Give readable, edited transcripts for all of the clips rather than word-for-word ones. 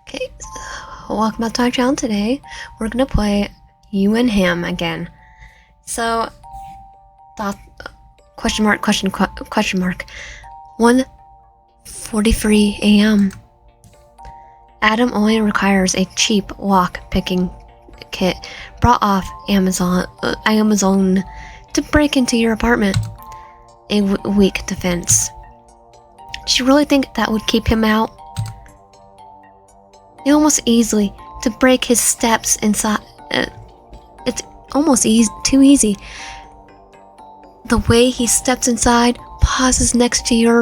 Okay, so welcome back to our channel. Today we're gonna play You and Him again. So, question mark 1:43 a.m. Adam only requires a cheap lock-picking kit brought off Amazon to break into your apartment. A weak defense. Did you really think that would keep him out? It's almost easy to break his steps inside. It's almost too easy. The way he steps inside, pauses next to your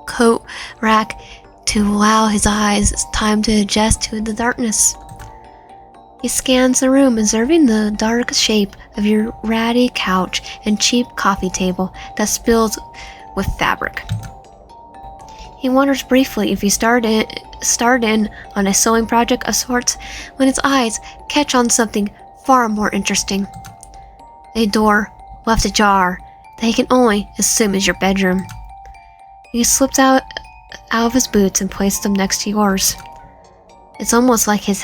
coat rack to allow his eyes time to adjust to the darkness. He scans the room, observing the dark shape of your ratty couch and cheap coffee table that spills with fabric. He wonders briefly if he started in on a sewing project of sorts when his eyes catch on something far more interesting. A door left ajar that he can only assume is your bedroom. He slips out of his boots and places them next to yours. It's almost like he's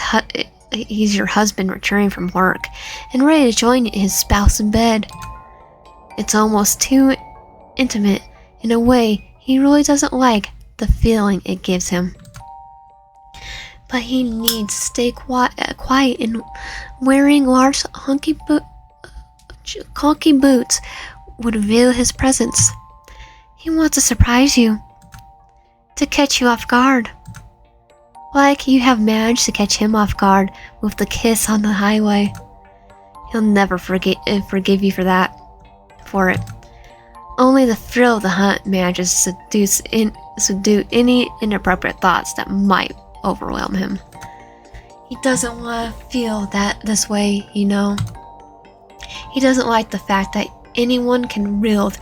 your husband returning from work and ready to join his spouse in bed. It's almost too intimate in a way he really doesn't like the feeling it gives him. But he needs to stay quiet, and wearing large honky boots would reveal his presence. He wants to surprise you, to catch you off guard. Like you have managed to catch him off guard with the kiss on the highway. He'll never forgive you for it. Only the thrill of the hunt manages to subdue any inappropriate thoughts that might overwhelm him. He doesn't want to feel this way, you know. He doesn't like the fact that anyone can wield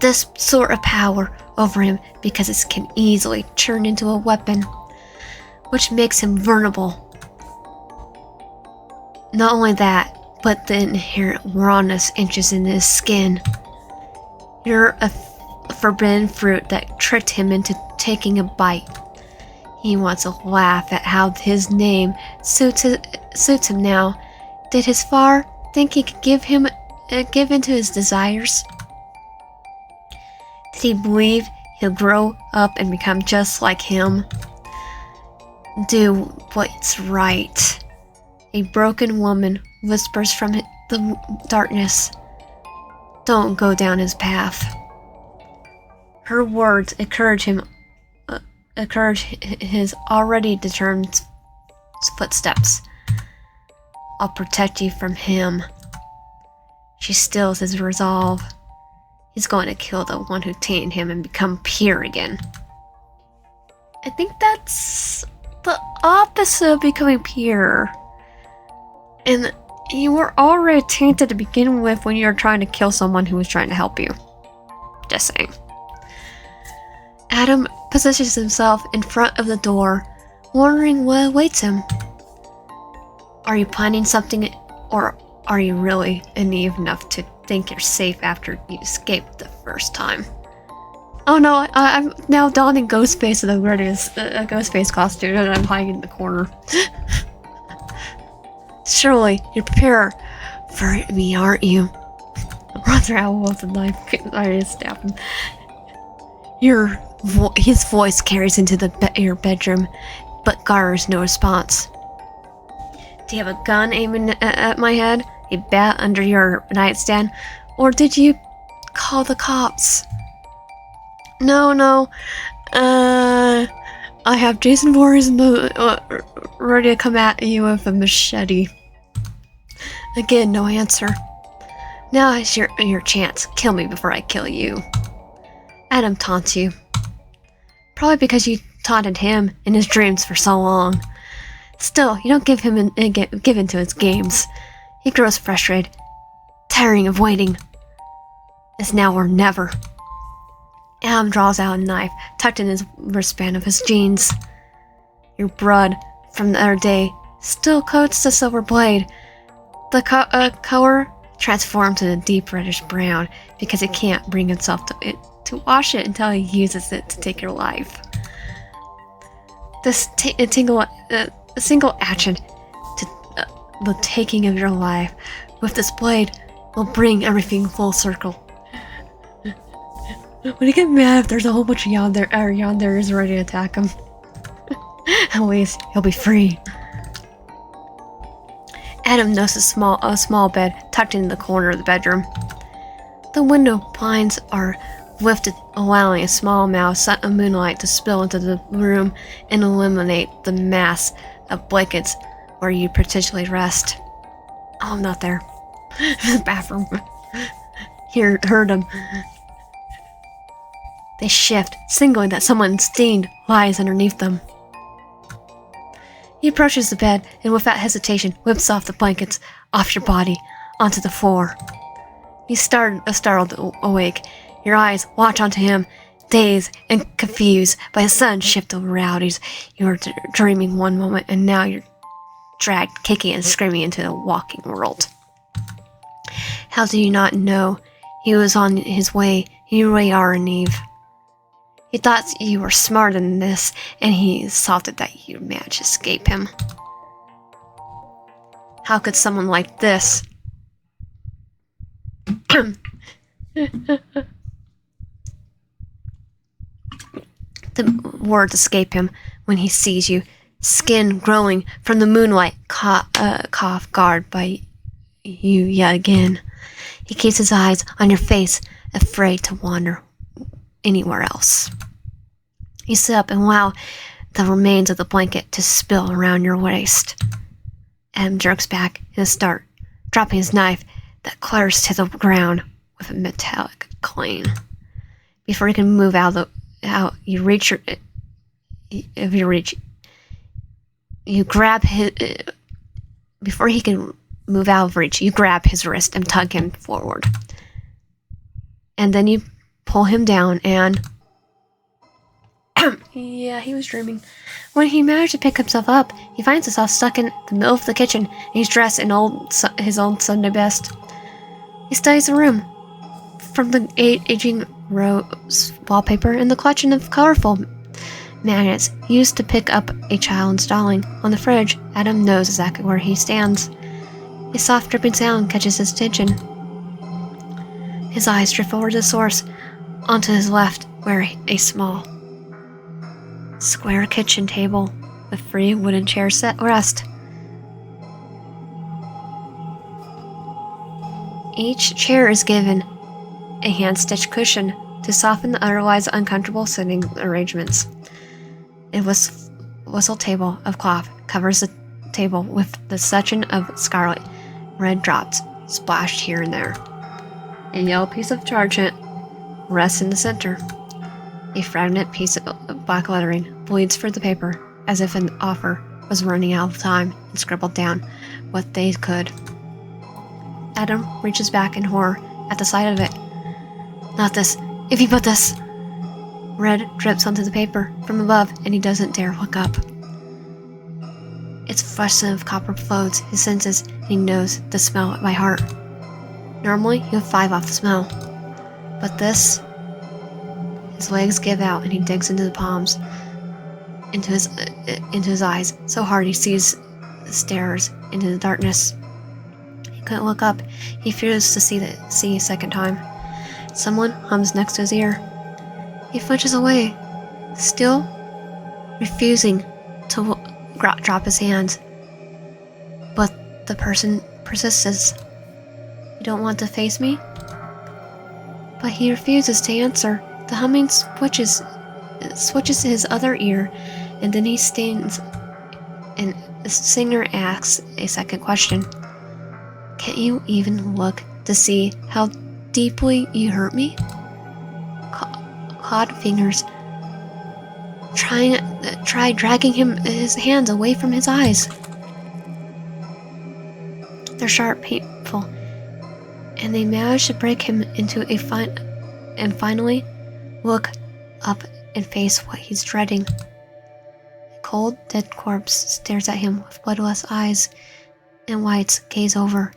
this sort of power over him because it can easily turn into a weapon, which makes him vulnerable. Not only that, but the inherent rawness inches in his skin. You're a forbidden fruit that tricked him into taking a bite. He wants to laugh at how his name suits him now. Did his father think he could give into his desires? Did he believe he'll grow up and become just like him? Do what's right. A broken woman whispers from the darkness. Don't go down his path. Her words encourage his already determined footsteps. I'll protect you from him. She stills his resolve. He's going to kill the one who tainted him and become pure again. I think that's the opposite of becoming pure. And you were already tainted to begin with when you were trying to kill someone who was trying to help you. Just saying. Adam positions himself in front of the door, wondering what awaits him. Are you planning something, or are you really naive enough to think you're safe after you escaped the first time? Oh no, I'm now donning Ghostface in the weirdest Ghostface costume, and I'm hiding in the corner. Surely you're prepared for me, aren't you? Runs around with a knife. I just stab him. His voice carries into your bedroom, but garners no response. Do you have a gun aiming at my head? A bat under your nightstand? Or did you call the cops? No. I have Jason Voorhees ready to come at you with a machete. Again, no answer. Now is your chance. Kill me before I kill you. Adam taunts you. Probably because you taunted him in his dreams for so long. Still, you don't give in to his games. He grows frustrated, tiring of waiting. It's now or never. Adam draws out a knife tucked in his wristband of his jeans. Your blood from the other day still coats the silver blade. The color transforms to a deep reddish brown because it can't bring itself to wash it until he uses it to take your life. A single action to the taking of your life with this blade will bring everything full circle. When you get mad if there's a whole bunch of yanderes ready to attack him. At least he'll be free. Adam notices a small bed tucked in the corner of the bedroom. The window blinds are lifted, allowing a small amount of moonlight to spill into the room and illuminate the mass of blankets where you potentially rest. Oh, I'm not there. The bathroom. Heard him. They shift, signaling that someone stained lies underneath them. He approaches the bed and without hesitation whips off the blankets off your body onto the floor. You startled awake. Your eyes watch onto him, dazed and confused by a sudden shift of realities. You were dreaming one moment and now you're dragged, kicking and screaming into the walking world. How do you not know he was on his way? You really are, Neve. He thought you were smarter than this, and he thought that you managed to escape him. How could someone like this... The words escape him when he sees you, skin glowing from the moonlight, caught guard by you yet again. He keeps his eyes on your face, afraid to wander anywhere else. You sit up and allow the remains of the blanket to spill around your waist. Adam jerks back in a start, dropping his knife that clatters to the ground with a metallic clang. Before he can move you grab his. Before he can move out of reach, you grab his wrist and tug him forward. And then you pull him down and... Yeah, he was dreaming. When he managed to pick himself up, he finds himself stuck in the middle of the kitchen, and he's dressed in his old Sunday best. He studies the room. From the aging rose wallpaper and the collection of colorful magnets used to pick up a child's dolling on the fridge, Adam knows exactly where he stands. A soft dripping sound catches his attention. His eyes drift over to the source, onto his left, where a small, square kitchen table with 3 wooden chairs set rest. Each chair is given a hand-stitched cushion to soften the otherwise uncomfortable sitting arrangements. A whistle table of cloth covers the table with the section of scarlet red drops splashed here and there. A yellow piece of parchment rests in the center. A fragmented piece of black lettering bleeds through the paper, as if an author was running out of time and scribbled down what they could. Adam reaches back in horror at the sight of it. Not this. If you put this... Red drips onto the paper from above, and he doesn't dare look up. Its fluorescent of copper floats his senses, and he knows the smell by heart. Normally, you have 5 off the smell. But this... His legs give out, and he digs into the palms, into his eyes, so hard he stares into the darkness. He couldn't look up. He fears to see a second time. Someone hums next to his ear. He flinches away, still refusing to drop his hands. But the person persists. You don't want to face me? But he refuses to answer. The humming switches his other ear, and then he stands, and the singer asks a second question. Can't you even look to see how deeply you hurt me? Clawed fingers try dragging his hands away from his eyes. They're sharp, painful, and they manage to break him into and finally look up and face what he's dreading. A cold, dead corpse stares at him with bloodless eyes, and White's gaze over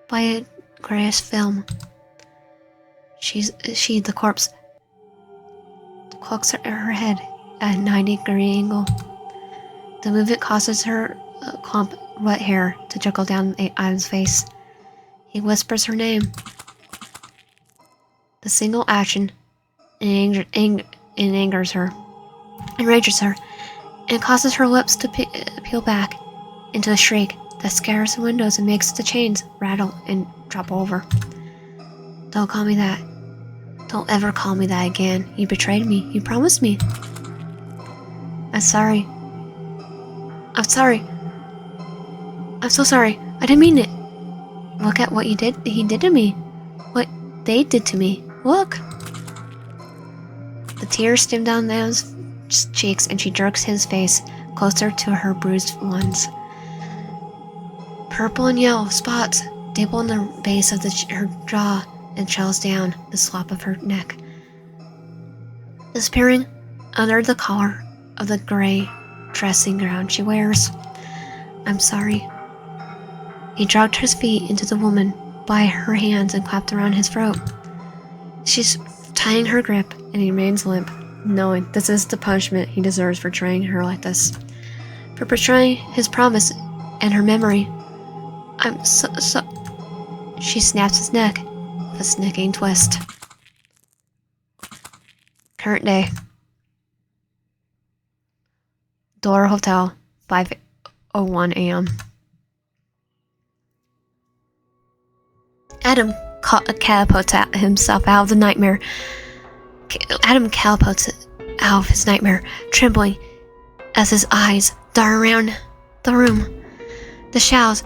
by a grayish film. The corpse cocks her head at a 90-degree angle. The movement causes her clump wet hair to trickle down Adam's face. He whispers her name. The single action enrages her, and causes her lips to peel back into a shriek that scares the windows and makes the chains rattle and drop over. Don't call me that. Don't ever call me that again. You betrayed me. You promised me. I'm sorry. I'm sorry. I'm so sorry. I didn't mean it. Look at what he did to me. What they did to me. Look. The tears stem down Anne's cheeks and she jerks his face closer to her bruised ones. Purple and yellow spots dabble in the base of her jaw and trails down the slope of her neck, disappearing under the collar of the gray dressing gown she wears. I'm sorry. He dragged his feet into the woman by her hands and clapped around his throat. She's tying her grip and he remains limp, knowing this is the punishment he deserves for betraying her like this. For betraying his promise and her memory. I'm so... She snaps his neck with a snicking twist. Current day. Door Hotel, 5:01 a.m. Adam catapults himself out of the nightmare. Adam catapults out of his nightmare, trembling as his eyes dart around the room. The shadows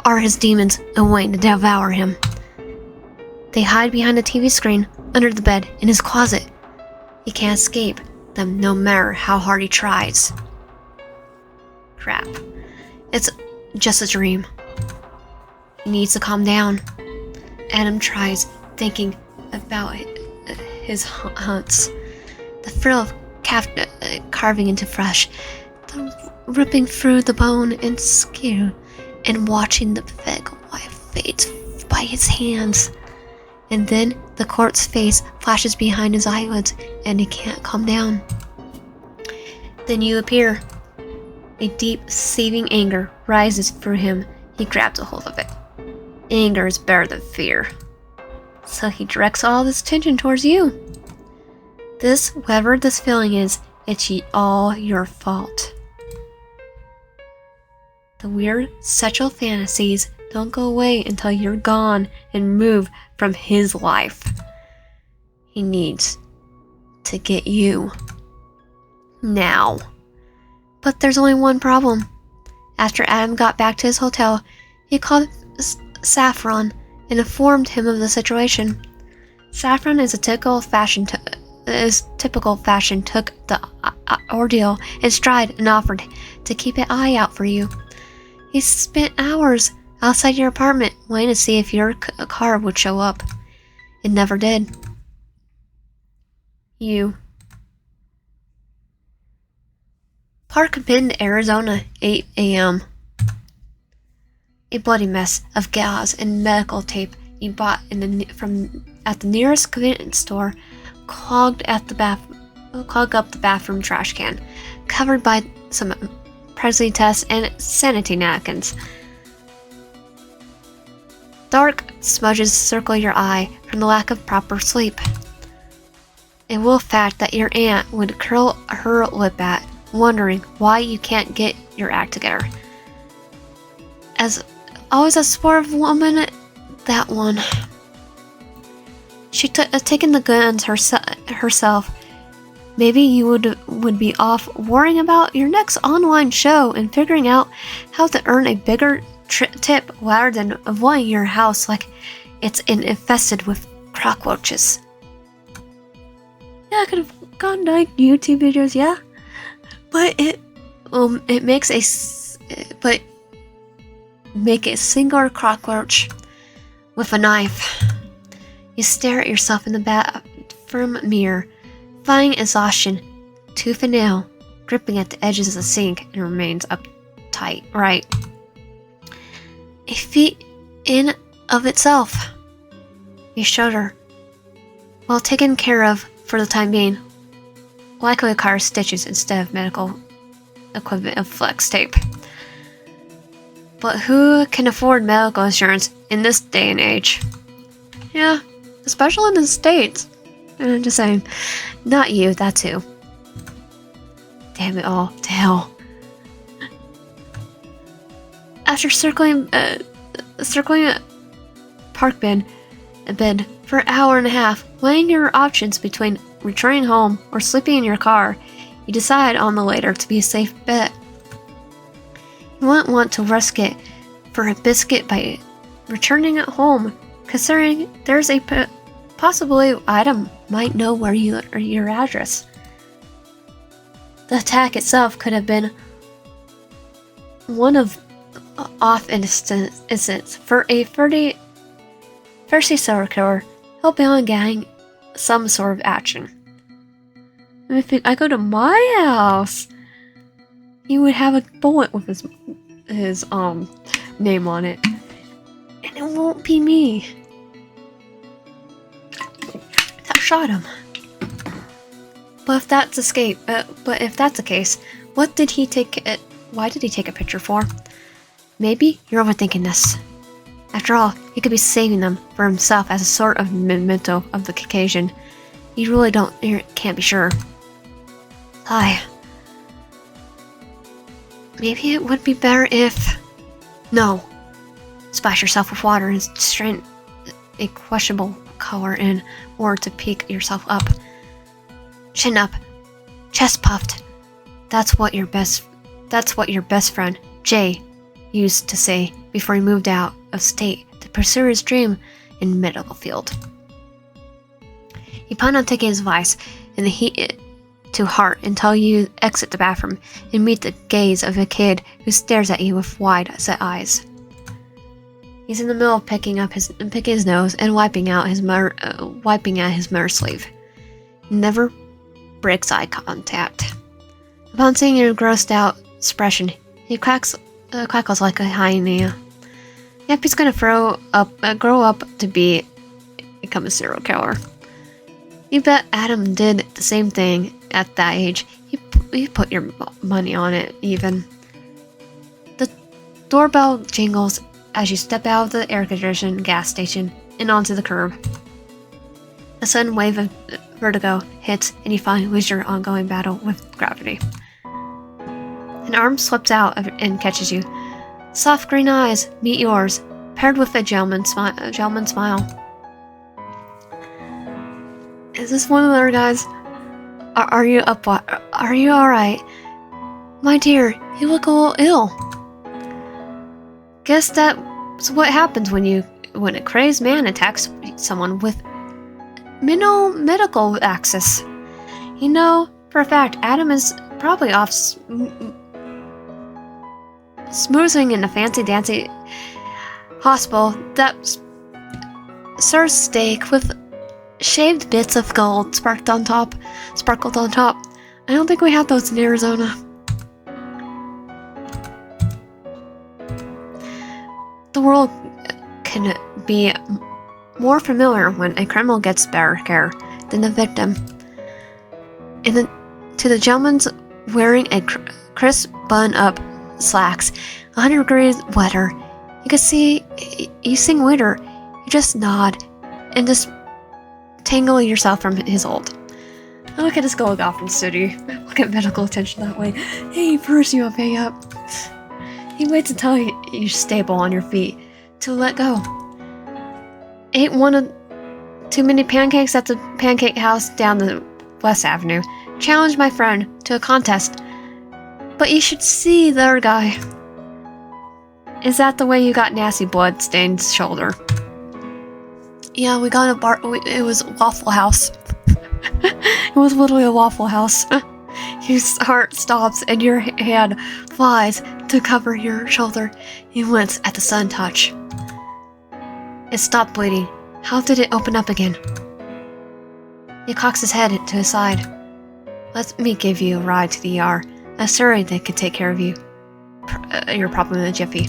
are his demons awaiting to devour him. They hide behind the TV screen, under the bed, in his closet. He can't escape them no matter how hard he tries. Crap. It's just a dream. He needs to calm down. Adam tries, thinking about his hunts. The thrill of carving into flesh, the ripping through the bone and skin, and watching the pathetic wife fades by his hands. And then the corpse face flashes behind his eyelids, and he can't calm down. Then you appear. A deep, seething anger rises through him. He grabs a hold of it. Anger is better than fear. So he directs all this tension towards you. Whatever this feeling is, it's all your fault. The weird sexual fantasies don't go away until you're gone and move from his life. He needs to get you. Now. But there's only one problem. After Adam got back to his hotel, he called Saffron and informed him of the situation. Saffron is typical fashion took the ordeal in stride and offered to keep an eye out for you. He spent hours outside your apartment waiting to see if your car would show up. It never did. You. Park Bend, Arizona, 8 a.m. A bloody mess of gauze and medical tape you bought at the nearest convenience store clogged up the bathroom trash can, covered by some pregnancy tests and sanitary napkins. Dark smudges circle your eye from the lack of proper sleep. A wolf fact that your aunt would curl her lip at, wondering why you can't get your act together. As always a sport woman, that one. She taken the guns herself. Maybe you would be off worrying about your next online show and figuring out how to earn a bigger tip rather than avoiding your house like it's infested with cockroaches. Yeah, I could have gone like YouTube videos, yeah. But make a single cockroach with a knife. You stare at yourself in the bathroom mirror, finding exhaustion, tooth and nail, gripping at the edges of the sink, and remains uptight. Right. A feat in of itself. You shudder. Well taken care of for the time being. Likely requires stitches instead of medical equivalent of flex tape. But who can afford medical insurance in this day and age? Yeah, especially in the States. I'm just saying. Not you, that too. Damn it all, to hell. After circling a park bed for an hour and a half, weighing your options between returning home or sleeping in your car, you decide on the latter to be a safe bet. You wouldn't want to risk it for a biscuit by returning at home, considering there's a possibility item might know where your address. The attack itself could have been one of off instance for a 30 serial killer helping on getting some sort of action. If I go to my house, he would have a bullet with his name on it, and it won't be me that shot him. But if that's the case, what did he take it? Why did he take a picture for? Maybe you're overthinking this. After all, he could be saving them for himself as a sort of memento of the occasion. You can't be sure. Hi. Maybe it would be better if... No. Splash yourself with water and strain a questionable color in order to pick yourself up. Chin up. Chest puffed. That's what your best friend, Jay, used to say before he moved out of state to pursue his dream in the medical field. You plan on taking his advice and heat it to heart until you exit the bathroom and meet the gaze of a kid who stares at you with wide-set eyes. He's in the middle of picking his nose and wiping at his mirror sleeve. He never breaks eye contact. Upon seeing your grossed-out expression, he cackles like a hyena. Yep, he's gonna grow up to become a serial killer. You bet Adam did the same thing at that age. You put your money on it, even. The doorbell jingles as you step out of the air-conditioned gas station and onto the curb. A sudden wave of vertigo hits, and you finally lose your ongoing battle with gravity. An arm slips out and catches you. Soft green eyes meet yours, paired with a gentleman's smile. Is this one of the other guys? Are you alright? My dear, you look a little ill. Guess that's what happens when a crazed man attacks someone with no medical access. You know, for a fact, Adam is probably off smoozing in a fancy-dancy hospital that serves steak with shaved bits of gold sparkled on top. I don't think we have those in Arizona. The world can be more familiar when a criminal gets better care than the victim. To the gentleman wearing a crisp bun-up slacks, 100 degrees weather, you sing winter, you just nod and just tangle yourself from his hold. I look at this go off in city. Look at medical attention that way. Hey, first you pay up. He waits until you're stable on your feet to let go. Ate one of too many pancakes at the pancake house down the West Avenue. Challenged my friend to a contest. But you should see the other guy. Is that the way you got nasty blood-stained shoulder? Yeah, we got a bar. It was Waffle House. It was literally a Waffle House. Your heart stops and your hand flies to cover your shoulder. You wince at the sudden touch. It stopped bleeding. How did it open up again? He cocks his head to his side. Let me give you a ride to the ER. I'm sorry they could take care of you. Your problem in a jiffy.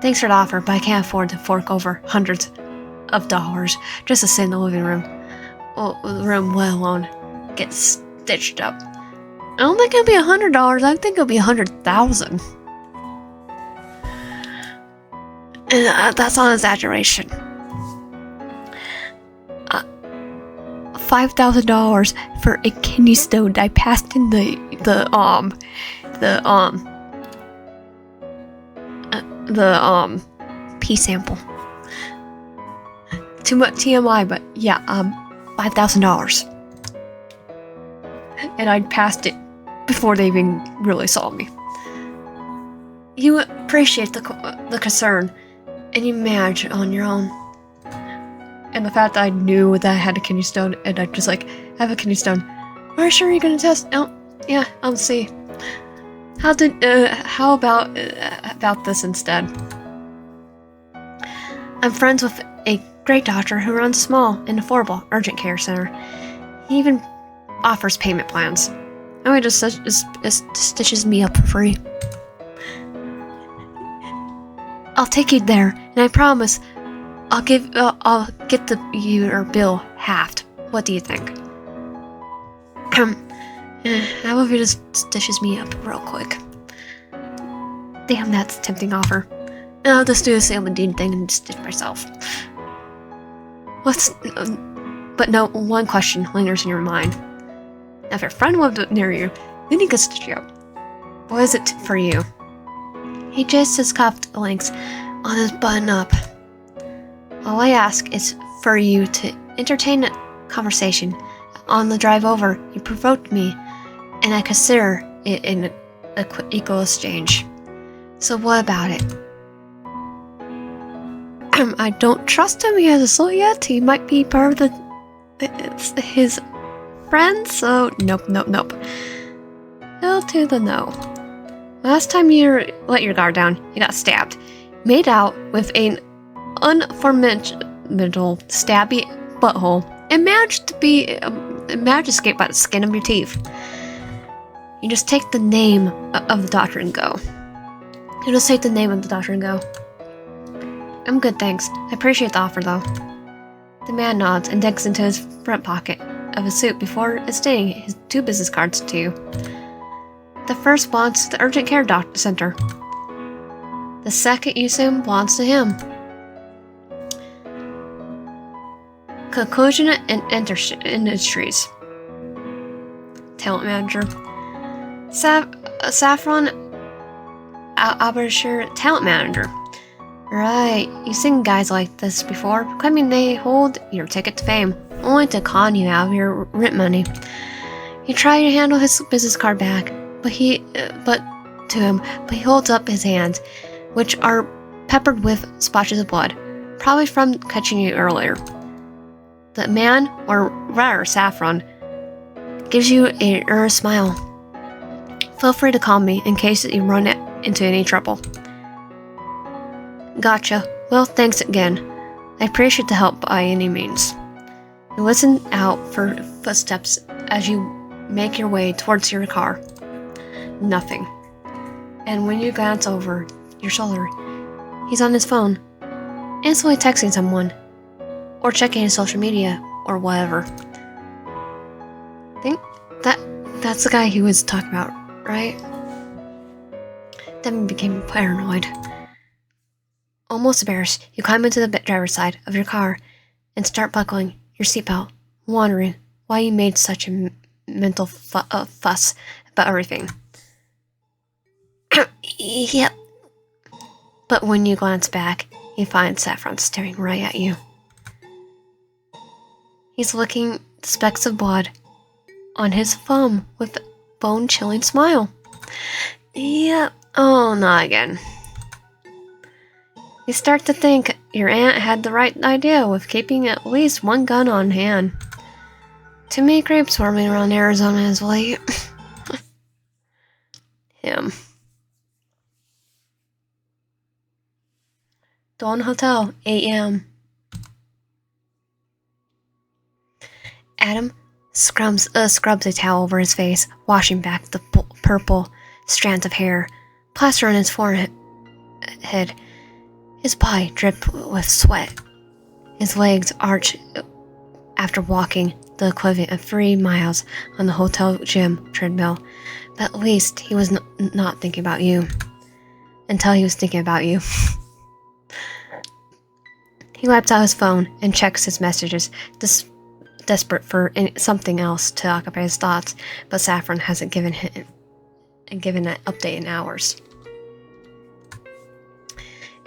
Thanks for the offer, but I can't afford to fork over hundreds of dollars just to sit in the living room. Well, let alone get stitched up. I don't think it'll be $100. I think it'll be 100,000. And that's not an exaggeration. $5,000 for a kidney stone I passed in the pee sample. Too much TMI, but yeah, $5,000. And I passed it before they even really saw me. You appreciate the concern, and you manage on your own. And the fact that I knew that I had a kidney stone, and I'm just like, I have a kidney stone. Are you sure you're gonna test? Oh, yeah, I'll see. How about this instead? I'm friends with a great doctor who runs a small and affordable urgent care center. He even offers payment plans. Oh, he just stitches me up for free. I'll take you there, and I promise I'll get your bill halved. What do you think? How about if he just stitches me up real quick? Damn, that's a tempting offer. I'll just do the Sam Dean thing and stitch myself. But no, one question lingers in your mind. Now, if your friend lived near you, then he could stitch you up. What is it for you? He just his cuffed links on his button-up. All I ask is for you to entertain a conversation. On the drive over, you provoked me, and I consider it an equal exchange. So what about it? I don't trust him. He hasn't sold yet. He might be part of his friends, so nope. Hell to the no. Last time you let your guard down, you got stabbed. Made out with an unformidable stabby butthole and managed to escape by the skin of your teeth. You just take the name of the doctor and go. You just take the name of the doctor and go. I'm good, thanks. I appreciate the offer, though. The man nods and digs into his front pocket of his suit before extending his 2 business cards to you. The first belongs to the urgent care center. The second you assume belongs to him. Conclusion and Industries. Talent manager. Saffron Abershire talent manager. Right, you've seen guys like this before, claiming they hold your ticket to fame, only to con you out of your rent money. You try to handle his business card back, but he holds up his hands, which are peppered with splotches of blood, probably from catching you earlier. The man, or rather Saffron, gives you a smile. Feel free to call me in case you run into any trouble. Gotcha. Well, thanks again. I appreciate the help by any means. You listen out for footsteps as you make your way towards your car. Nothing. And when you glance over your shoulder, he's on his phone, instantly texting someone, or checking his social media, or whatever. I think that's the guy he was talking about, right? Then became paranoid. Almost embarrassed, you climb into the driver's side of your car and start buckling your seatbelt, wondering why you made such a mental fuss about everything. Yep. But when you glance back, you find Saffron staring right at you. He's licking the specks of blood on his thumb with a bone-chilling smile. Yep. Oh, not again. You start to think your aunt had the right idea with keeping at least one gun on hand. Too many creeps swarming around Arizona is late. Him. Dawn Hotel, 8 a.m. Adam scrubs a towel over his face, washing back the purple strands of hair, plaster on his forehead. His body dripped with sweat. His legs arch after walking the equivalent of 3 miles on the hotel gym treadmill. But at least he was not thinking about you. Until he was thinking about you. He wipes out his phone and checks his messages, desperate for something else to occupy his thoughts, but Saffron hasn't given an update in hours.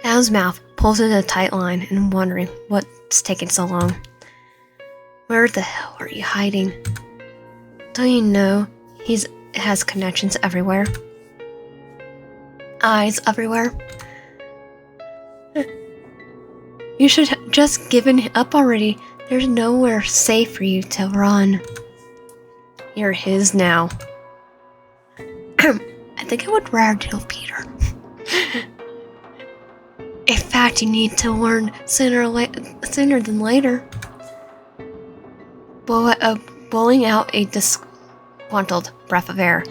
Adam's mouth pulls into a tight line and wondering what's taking so long. Where the hell are you hiding? Don't you know he has connections everywhere? Eyes everywhere? You should have just given up already. There's nowhere safe for you to run. You're his now. I think I would rather deal with Peter. In fact, you need to learn sooner than later. Blowing out a disgruntled breath of air,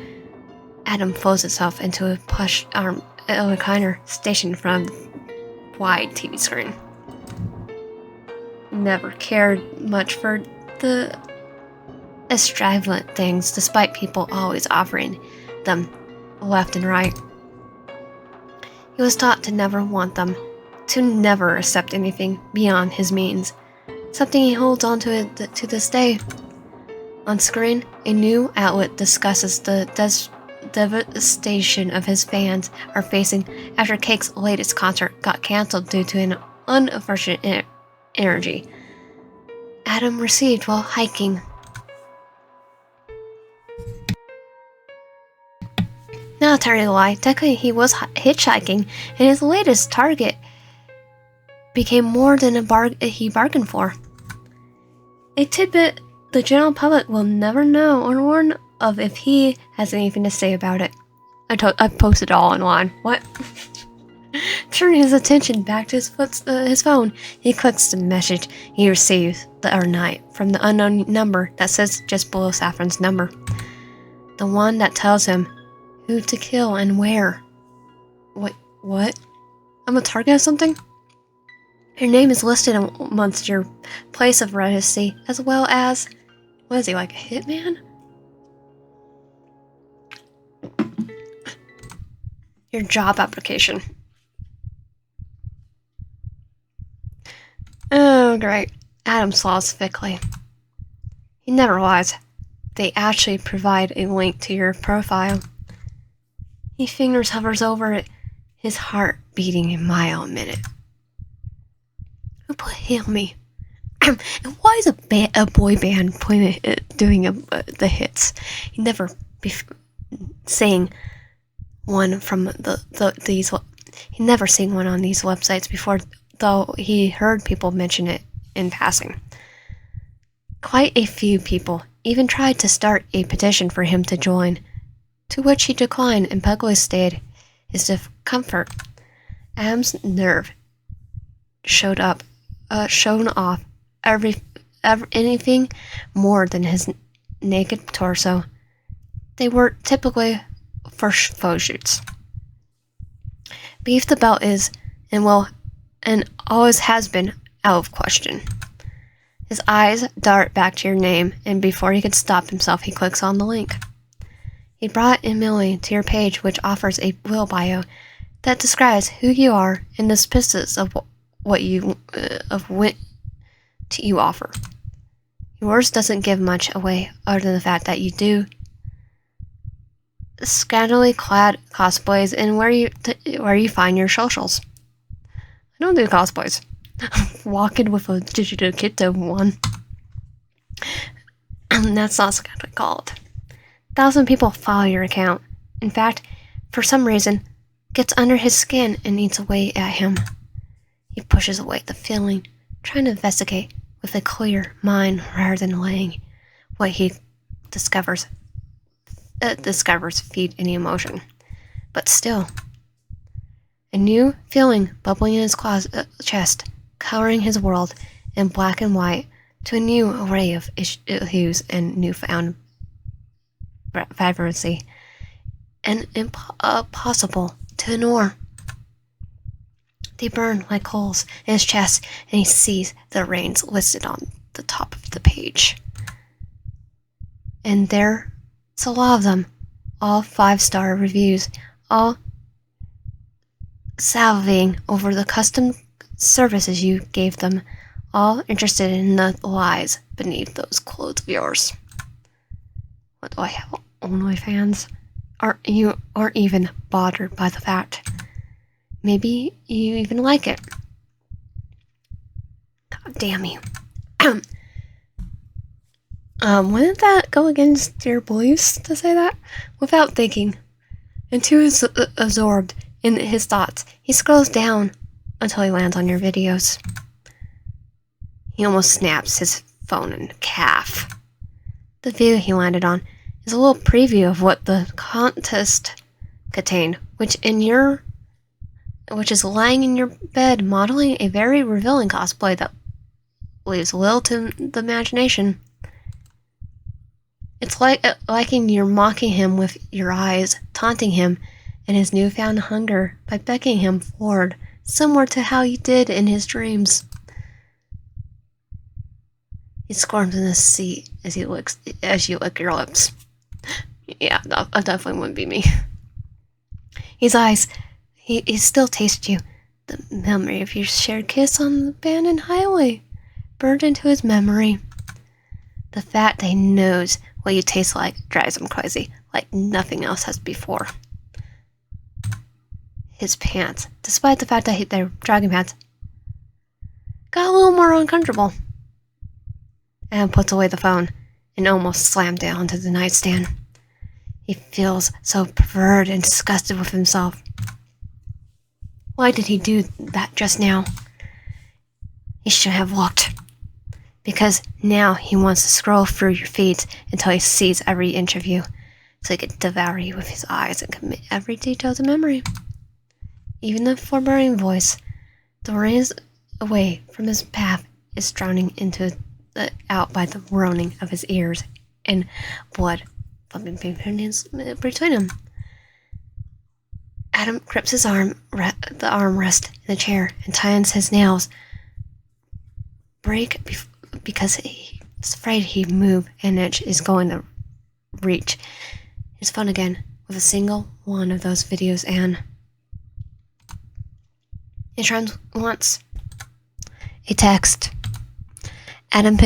Adam folds himself into a plush recliner stationed in front of a wide TV screen. Never cared much for the extravagant things, despite people always offering them left and right. He was taught to never want them, to never accept anything beyond his means, something he holds on to this day. On screen, a new outlet discusses the devastation of his fans are facing after Cake's latest concert got cancelled due to an unfortunate energy Adam received while hiking. Not to tell you a lie, technically he was hitchhiking, and his latest target became more than he bargained for. A tidbit the general public will never know or learn of if he has anything to say about it. I posted it all online. What? Turning his attention back to his phone, he clicks the message he received the other night from the unknown number that sits just below Saffron's number. The one that tells him who to kill and where. Wait, what? I'm a target of something? Your name is listed amongst your place of residency, as well as... What is he, like a hitman? Your job application. Oh, great. Adam slaws thickly. He never realized they actually provide a link to your profile. He fingers hovers over it, his heart beating a mile a minute. Who put Hail Me? And why is a boy band doing the hits? He never sang one from these. He never sang one on these websites before, though he heard people mention it in passing. Quite a few people even tried to start a petition for him to join, to which he declined and publicly stated his discomfort. Adam's nerve shown off anything more than his naked torso. They were typically for photo shoots. Beef the belt is, and always has been, out of question. His eyes dart back to your name, and before he could stop himself, he clicks on the link. He brought immediately to your page, which offers a little bio that describes who you are and the specifics of what you offer. Yours doesn't give much away, other than the fact that you do scantily clad cosplays and where you find your socials. I don't do cosplays. Walking with a digital kiddo one. That's not what I call it. 1,000 people follow your account. In fact, for some reason, gets under his skin and eats away at him. He pushes away the feeling, trying to investigate with a clear mind rather than letting what he discovers feed any emotion. But still, a new feeling bubbling in his chest, coloring his world in black and white to a new array of hues and newfound vibrancy, and impossible to ignore. They burn like holes in his chest, and he sees the reins listed on the top of the page. And there's a lot of them, all 5-star reviews, all salivating over the custom services you gave them, all interested in the lies beneath those clothes of yours. What do I have? OnlyFans? You aren't even bothered by the fact. Maybe you even like it. God damn you. Wouldn't that go against your beliefs to say that? Without thinking, and too absorbed in his thoughts, he scrolls down until he lands on your videos. He almost snaps his phone in half. The video he landed on is a little preview of what the contest contained, which is lying in your bed modeling a very revealing cosplay that leaves little to the imagination. It's liking you're mocking him with your eyes, taunting him and his newfound hunger by beckoning him forward, similar to how you did in his dreams. He squirms in his seat as you lick your lips. Yeah, that definitely wouldn't be me. His eyes, he still tastes you. The memory of your shared kiss on the abandoned highway burned into his memory. The fact that he knows what you taste like drives him crazy, like nothing else has before. His pants, despite the fact that they're jogging pants, got a little more uncomfortable. Adam puts away the phone and almost slammed down onto the nightstand. He feels so perverted and disgusted with himself. Why did he do that just now? He should have looked. Because now he wants to scroll through your feeds until he sees every inch of you, so he can devour you with his eyes and commit every detail to memory. Even the forbearing voice that runs away from his path is drowning out by the groaning of his ears and blood thumping between them. Adam grips his the armrest in the chair and tightens his nails. Because he's afraid he'd move an inch is going to reach his phone again with a single one of those videos and it tries once. A text. Adam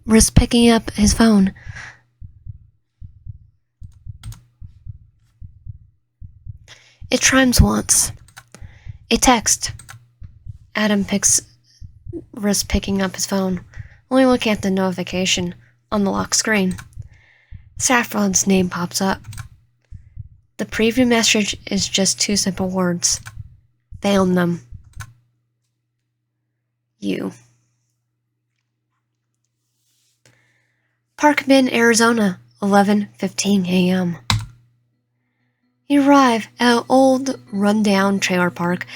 risks picking up his phone. It chimes once. A text. Adam risks picking up his phone, only looking at the notification on the lock screen. Saffron's name pops up. The preview message is just 2 simple words. Found them. You. Park Bend, Arizona, 11:15 a.m. You arrive at an old, run-down trailer park,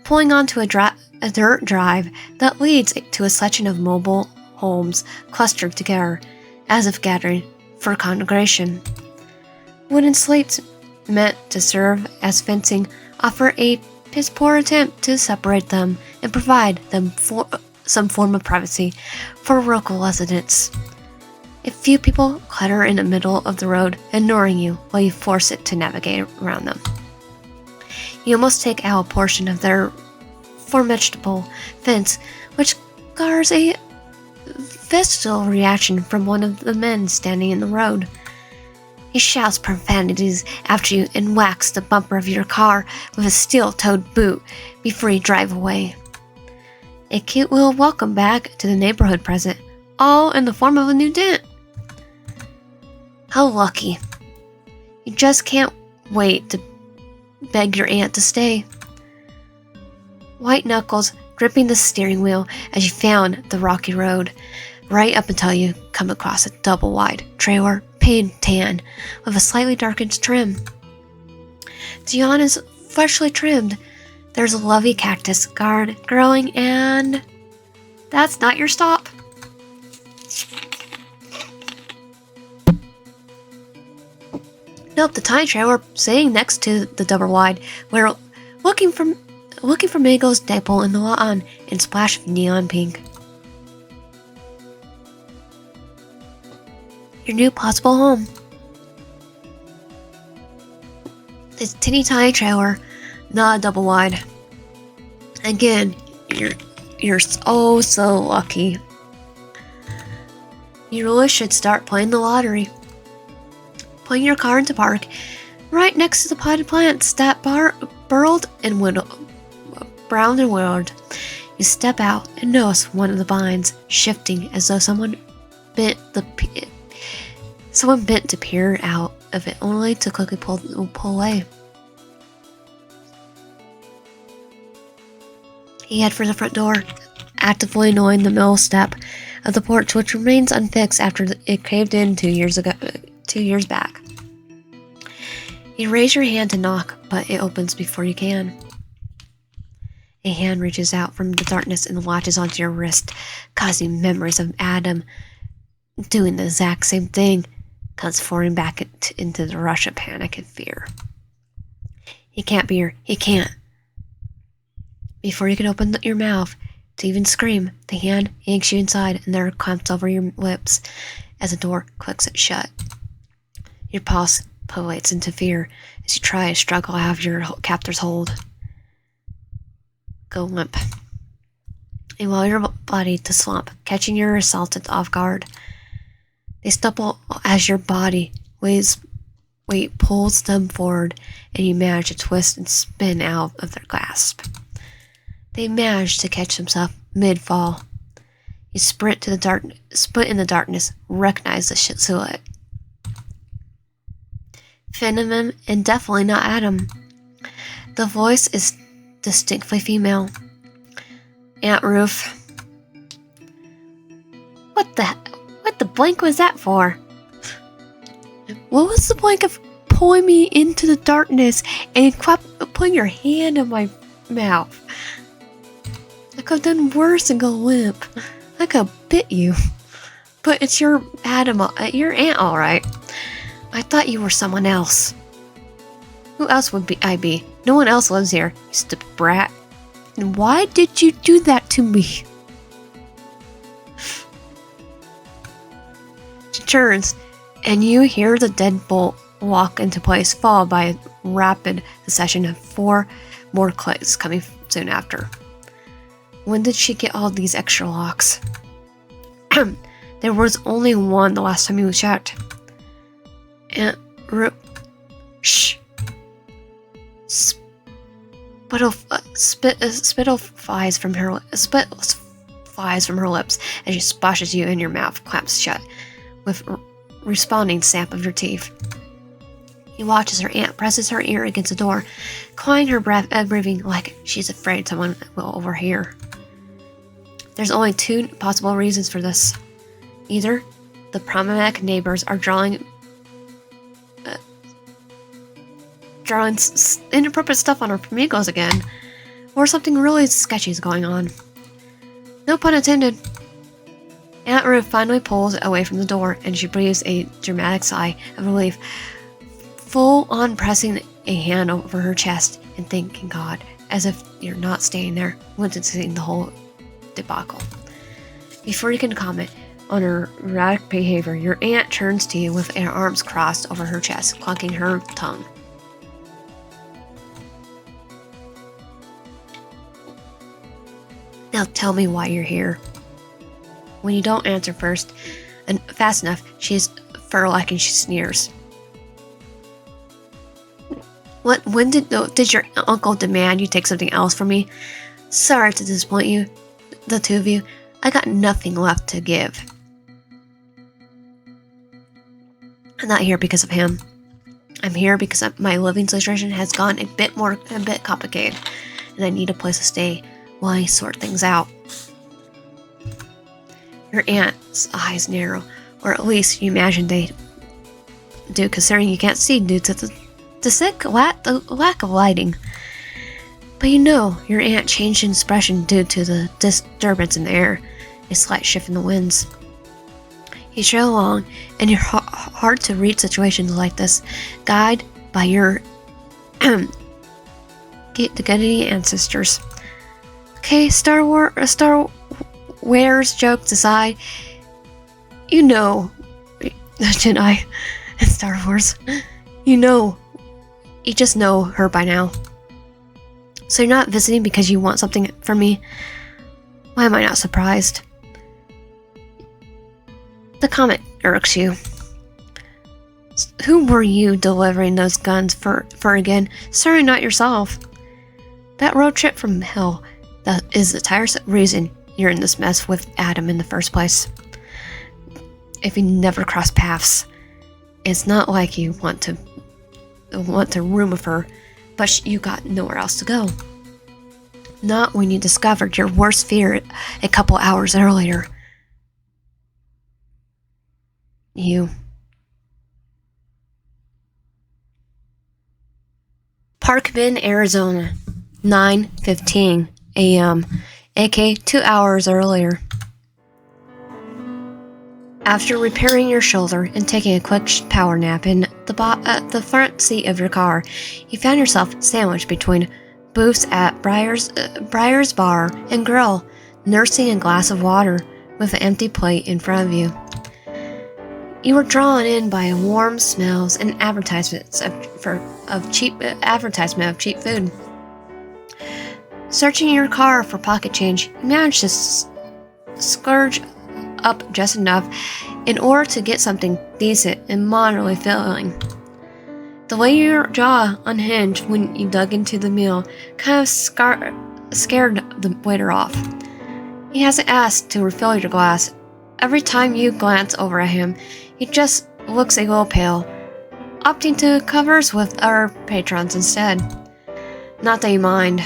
pulling onto a dirt drive that leads to a section of mobile homes clustered together, as if gathering for a congregation. Wooden slates meant to serve as fencing offer a piss-poor attempt to separate them and provide them some form of privacy for local residents. A few people clutter in the middle of the road, ignoring you while you force it to navigate around them. You almost take out a portion of their formidable fence, which gars a visceral reaction from one of the men standing in the road. He shouts profanities after you and whacks the bumper of your car with a steel-toed boot before you drive away. A cute little welcome back to the neighborhood present, all in the form of a new dent. How lucky. You just can't wait to beg your aunt to stay. White knuckles gripping the steering wheel as you found the rocky road, right up until you come across a double-wide trailer, painted tan, with a slightly darkened trim. Dion is freshly trimmed. There's a lovely cactus guard growing, and that's not your stop. Nope, the tiny trailer sitting next to the double wide, where looking for mangoes dipole in the lawn and splash of neon pink. Your new possible home. This teeny tiny trailer, not a double wide. Again, you're so lucky. You really should start playing the lottery. Putting your car into park, right next to the potted plants that burrowed and brown and withered. You step out and notice one of the vines shifting as though someone bent to peer out of it, only to quickly pull away. You head for the front door, actively annoying the middle step of the porch, which remains unfixed after it caved in 2 years back. You raise your hand to knock, but it opens before you can. A hand reaches out from the darkness and latches onto your wrist, causing memories of Adam doing the exact same thing, transforming back into the rush of panic and fear. He can't. Before you can open your mouth to even scream, the hand yanks you inside and there clamps over your lips as the door clicks it shut. Your pulse pivots into fear as you try to struggle out of your captor's hold. Go limp. And allow your body to slump, catching your assailants off guard. They stumble as your body weight pulls them forward, and you manage to twist and spin out of their grasp. They manage to catch themselves mid-fall. You sprint in the darkness, recognize the silhouette. Feminine and definitely not Adam. The voice is distinctly female. Aunt Ruth. What the blank was that for? What was the blank of pulling me into the darkness and putting your hand in my mouth? I could have done worse and go limp. I could have bit you. But it's your your aunt, alright. I thought you were someone else. Who else would I be? No one else lives here, you stupid brat. And why did you do that to me? She turns, and you hear the deadbolt walk into place, followed by a rapid succession of 4 more clicks coming soon after. When did she get all these extra locks? There was only one the last time you checked. Aunt Shh. Spittle flies from her lips as she splashes you in your mouth, clamps shut, with responding snap of your teeth. He watches her aunt, presses her ear against the door, clawing her breath, breathing like she's afraid someone will overhear. There's only 2 possible reasons for this. Either the problematic neighbors are drawing inappropriate stuff on our amigos again, or something really sketchy is going on. No pun intended. Aunt Ruth finally pulls away from the door, and she breathes a dramatic sigh of relief, full on pressing a hand over her chest and thanking God, as if you're not staying there, witnessing the whole debacle. Before you can comment on her erratic behavior, your aunt turns to you with her arms crossed over her chest, clunking her tongue. Now tell me why you're here. When you don't answer fast enough, she's fur-like and she sneers. When did your uncle demand you take something else from me? Sorry to disappoint you, the 2 of you. I got nothing left to give. I'm not here because of him. I'm here because my living situation has gone a bit complicated, and I need a place to stay while I sort things out. Your aunt's eyes narrow, or at least you imagine they do, considering you can't see due to the lack of lighting. But you know, your aunt changed in expression due to the disturbance in the air, a slight shift in the winds. You trail along in your hard-to-reach situations like this, guided by your Gennady ancestors. Okay, Star Wars jokes aside, you know, Jedi and Star Wars, you know You just know her by now. So you're not visiting because you want something from me? Why am I not surprised? The comment irks you. Who were you delivering those guns for again? Certainly not yourself. That road trip from hell, that is the tiresome reason you're in this mess with Adam in the first place. If you never cross paths, it's not like you want to room with her, but you got nowhere else to go. Not when you discovered your worst fear a couple hours earlier. Park Bend, Arizona, 9:15 a.m., aka 2 hours earlier. After repairing your shoulder and taking a quick power nap in the front seat of your car, you found yourself sandwiched between booths at Briar's Bar and Grill, nursing a glass of water with an empty plate in front of you. You were drawn in by warm smells and advertisements of cheap food. Searching your car for pocket change, you managed to scourge up just enough in order to get something decent and moderately filling. The way your jaw unhinged when you dug into the meal kind of scared the waiter off. He hasn't asked to refill your glass. Every time you glance over at him, he just looks a little pale, opting to converse with our patrons instead. Not that you mind,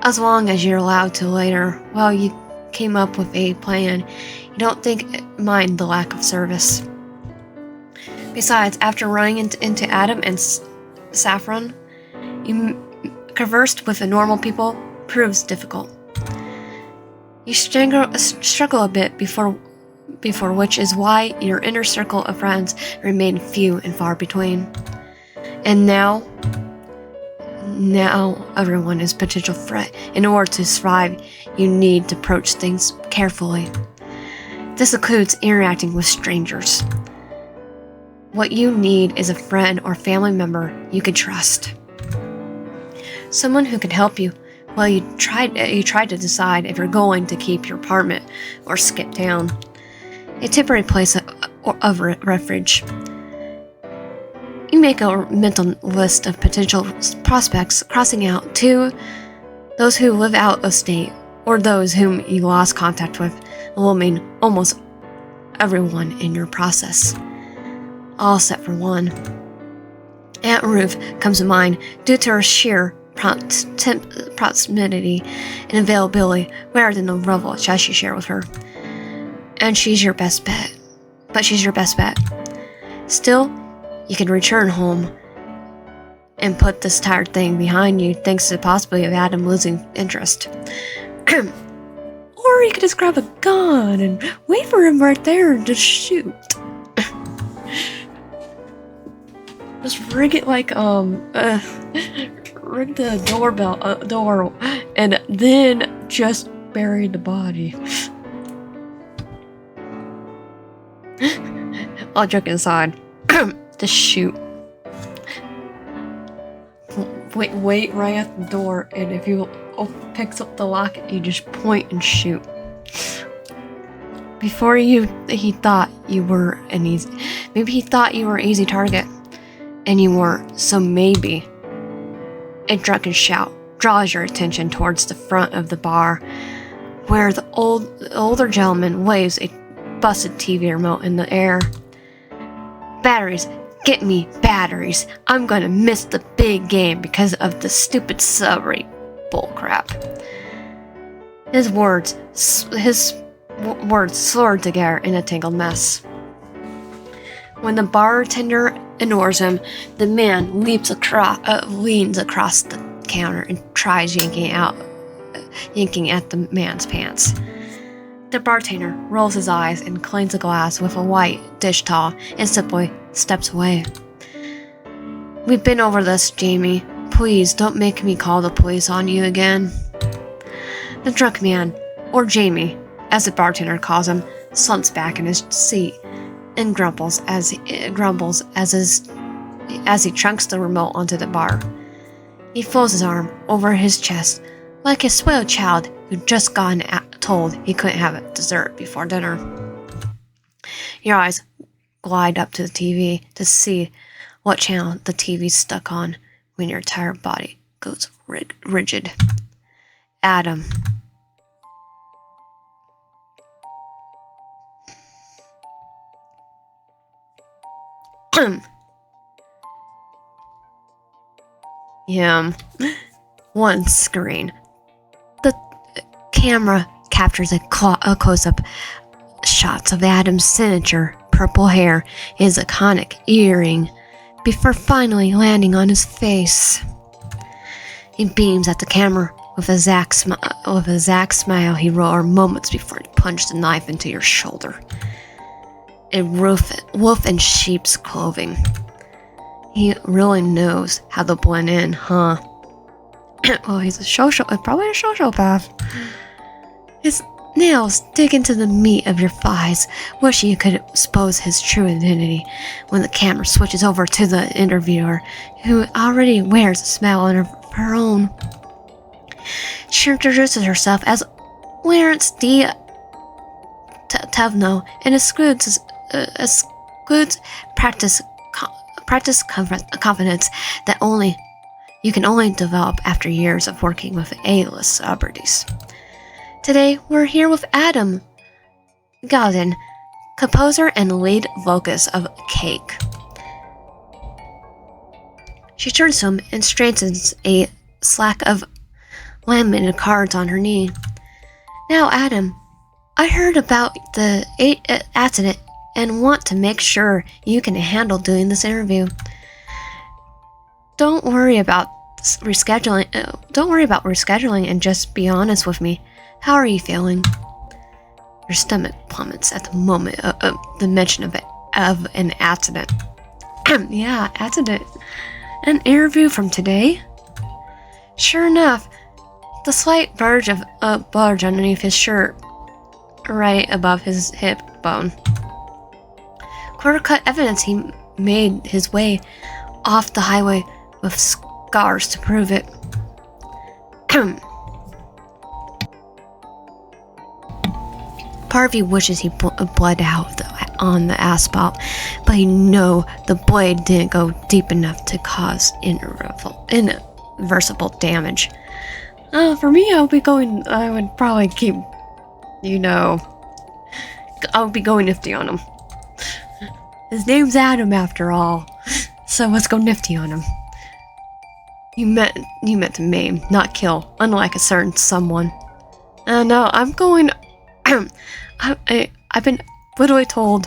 as long as you're allowed to later. While you came up with a plan, you don't mind the lack of service. Besides, after running into Adam and Saffron, you conversed with the normal people proves difficult. You struggle a bit before which is why your inner circle of friends remain few and far between. And now everyone is potential threat. In order to survive, you need to approach things carefully. This includes interacting with strangers. What you need is a friend or family member you can trust. Someone who can help you while you try to decide if you're going to keep your apartment or skip town. A temporary place of refuge. You make a mental list of potential prospects, crossing out to those who live out of state or those whom you lost contact with, eliminating almost everyone in your process. All except for one. Aunt Ruth comes to mind due to her sheer proximity and availability rather than the level of trust you share with her. And she's your best bet. Still, you can return home and put this tired thing behind you thanks to the possibility of Adam losing interest. Or you could just grab a gun and wait for him right there and just shoot. Just ring it like, ring the door, and then just bury the body. All joking aside, just shoot. Wait right at the door, and if you picks up the lock, you just point and shoot. Before he thought you were maybe he thought you were an easy target, and you weren't. So maybe a drunken shout draws your attention towards the front of the bar, where the older gentleman waves a busted TV remote in the air. Batteries, get me batteries. I'm gonna miss the big game because of the stupid summary bullcrap. His words slurred together in a tangled mess. When the bartender ignores him, the man leans across the counter and tries yanking at the man's pants. The bartender rolls his eyes and cleans a glass with a white dish towel and simply steps away. We've been over this, Jamie. Please don't make me call the police on you again. The drunk man, or Jamie, as the bartender calls him, slumps back in his seat and grumbles as his as he chunks the remote onto the bar. He folds his arm over his chest like a spoiled child who'd just gotten told he couldn't have a dessert before dinner. Your eyes glide up to the TV to see what channel the TV's stuck on when your entire body goes rigid. Adam. One screen. The camera captures a close-up shots of Adam's signature purple hair, his iconic earring, before finally landing on his face. He beams at the camera with a Zack smile he wore moments before he punched the knife into your shoulder. A wolf in sheep's clothing. He really knows how to blend in, huh? Well, he's probably a sociopath. His nails dig into the meat of your thighs, wishing you could expose his true identity when the camera switches over to the interviewer, who already wears a smile of her own. She introduces herself as Lawrence D. Tevno and excludes practice confidence that you can only develop after years of working with A-list celebrities. Today, we're here with Adam Gauden, composer and lead vocalist of Cake. She turns to him and straightens a slack of laminated cards on her knee. Now, Adam, I heard about the accident and want to make sure you can handle doing this interview. Don't worry about rescheduling and just be honest with me. How are you feeling? Your stomach plummets at the moment of the mention of an accident. Yeah, accident. An interview from today? Sure enough, the slight bulge underneath his shirt, right above his hip bone. Quarter-cut evidence he made his way off the highway with scars to prove it. Harvey wishes he bled out on the asphalt, but he knows the blade didn't go deep enough to cause irreversible damage. For me, I would probably keep, I would be going nifty on him. His name's Adam after all, so let's go nifty on him. You meant to maim, not kill, unlike a certain someone. No, I'm going. I've been literally told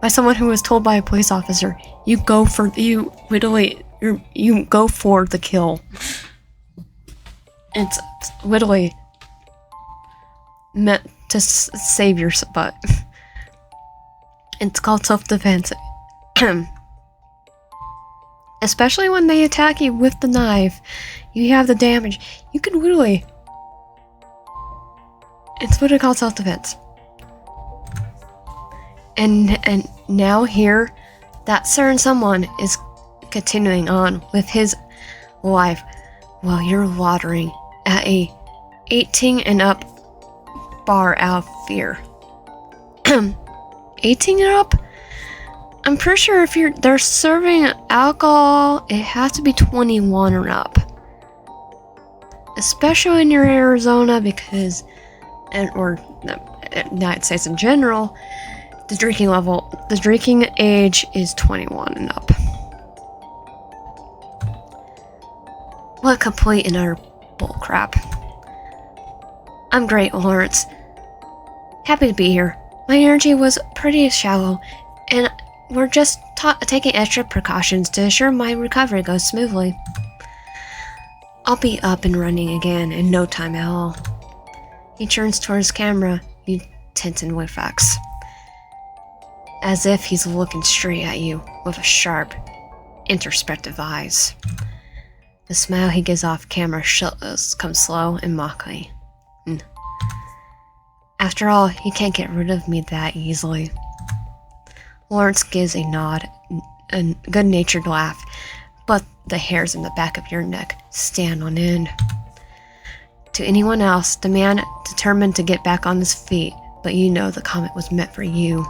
by someone who was told by a police officer, you go for the kill. It's literally meant to save your butt. It's called self-defense. Especially when they attack you with the knife, you have the damage. You can literally. It's what I call self-defense. And now here, that certain someone is continuing on with his life while you're watering at a 18 and up bar out of fear. 18 and up? I'm pretty sure if they're serving alcohol, it has to be 21 or up. Especially in your Arizona, because or the United States in general, the drinking age is 21 and up. What complete and utter bullcrap. I'm great, Lawrence. Happy to be here. My energy was pretty shallow, and we're just taking extra precautions to ensure my recovery goes smoothly. I'll be up and running again in no time at all. He turns towards camera, you tense and reflex, as if he's looking straight at you with sharp, introspective eyes. The smile he gives off camera comes slow and mocking. After all, he can't get rid of me that easily. Lawrence gives a nod, good-natured laugh, but the hairs in the back of your neck stand on end. To anyone else, the man determined to get back on his feet, but you know the comment was meant for you.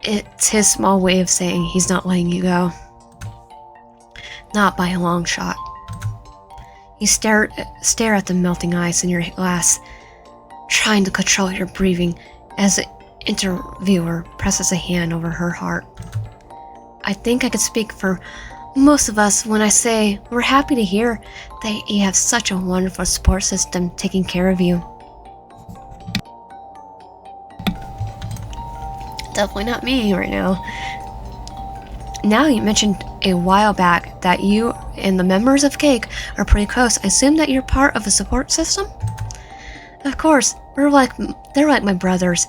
It's his small way of saying he's not letting you go. Not by a long shot. You stare at the melting ice in your glass, trying to control your breathing as the interviewer presses a hand over her heart. I think I could speak for most of us when I say we're happy to hear that you have such a wonderful support system taking care of you. Definitely not me right now. Now you mentioned a while back that you and the members of Cake are pretty close. I assume that you're part of a support system? Of course, they're like my brothers.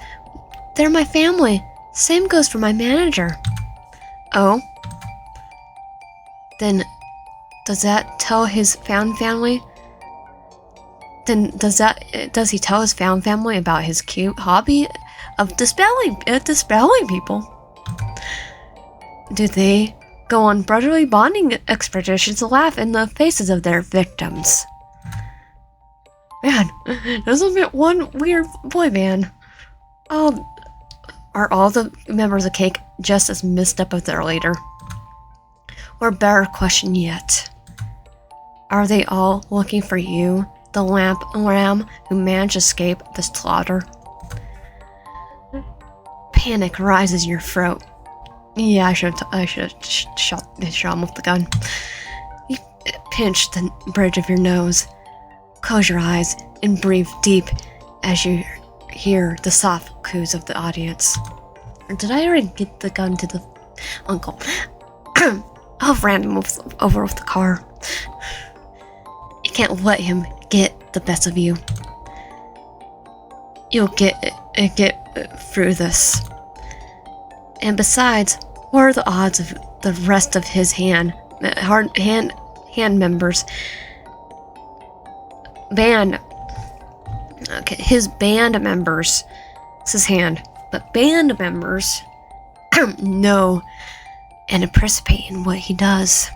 They're my family. Same goes for my manager. Oh? Then does that tell his found family? Then does he tell his found family about his cute hobby of dispelling people? Do they go on brotherly bonding expeditions to laugh in the faces of their victims? Man, there's a bit one weird boy band. Are all the members of Cake just as messed up as their leader? Or better question yet, are they all looking for you, the lamb who managed to escape the slaughter? Panic rises in your throat. Yeah, I should shot him with the gun. You pinch the bridge of your nose, close your eyes, and breathe deep as you hear the soft coos of the audience. Or did I already get the gun to the uncle? I'll ran him over with the car. You can't let him get the best of you. You'll get through this. And besides, what are the odds of the rest of his hand members? His band members. It's his hand. But band members know and participate in what he does.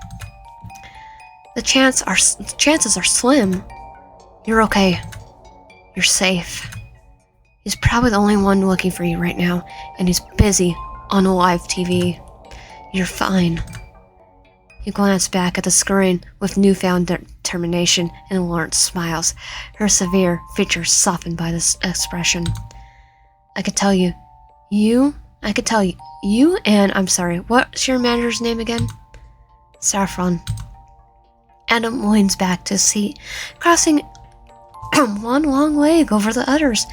The chances are slim. You're okay. You're safe. He's probably the only one looking for you right now, and he's busy on live TV. You're fine. You glance back at the screen with newfound determination, and Lawrence smiles, her severe features softened by this expression. I could tell you, and I'm sorry, what's your manager's name again? Saffron. Adam leans back to his seat, crossing one long leg over the others,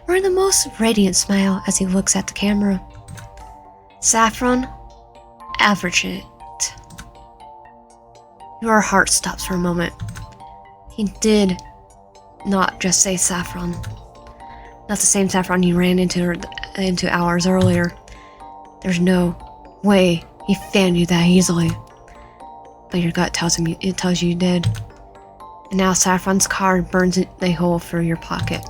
wearing the most radiant smile as he looks at the camera. Saffron, average it. Your heart stops for a moment. He did not just say Saffron. Not the same Saffron you ran into hours earlier. There's no way he fanned you that easily. But your gut tells you you did. And now Saffron's card burns a hole through your pocket.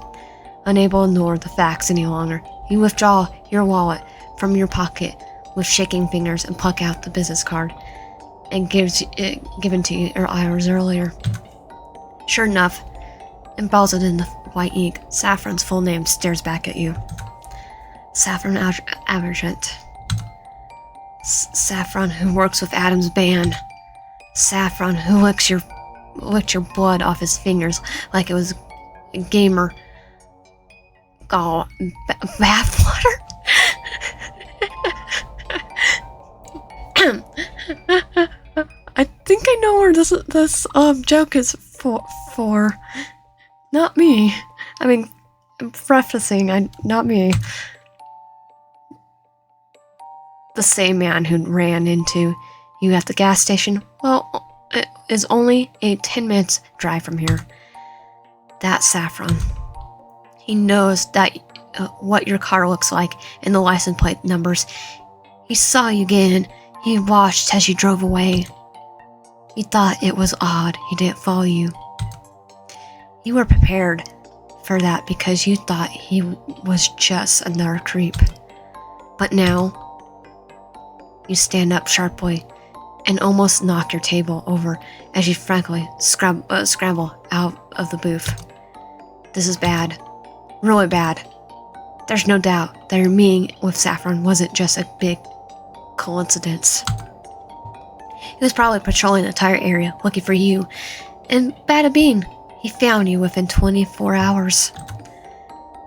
Unable to ignore the facts any longer, you withdraw your wallet from your pocket with shaking fingers and pluck out the business card and given to you hours earlier. Sure enough, embossed in the white ink, Saffron's full name stares back at you. Saffron Avergent. Saffron who works with Adam's band. Saffron who licked your blood off his fingers like it was gamer bathwater. I think I know where this joke is for. Not me. I mean, I'm prefacing, not me. The same man who ran into you at the gas station, well, it is only a 10 minutes drive from here. That's Saffron. He knows that what your car looks like and the license plate numbers. He saw you again. He watched as you drove away. He thought it was odd he didn't follow you. You were prepared for that because you thought he was just another creep. But now, You stand up sharply and almost knock your table over as you frankly scramble out of the booth. This is bad. Really bad. There's no doubt that your meeting with Saffron wasn't just a big coincidence. He was probably patrolling the entire area looking for you, and bada bing, he found you within 24 hours.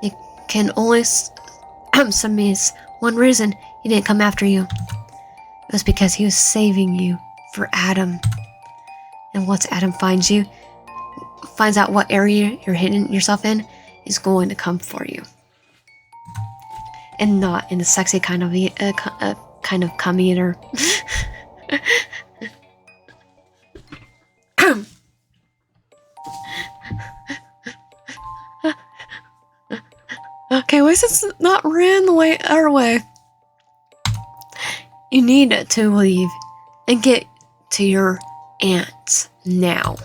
It can only surmise one reason he didn't come after you. It was because he was saving you for Adam. And once Adam finds out what area you're hidden yourself in, he's going to come for you. And not in the sexy kind of come eater. Okay, why is this not ran the way our way? You need to leave and get to your aunt's now.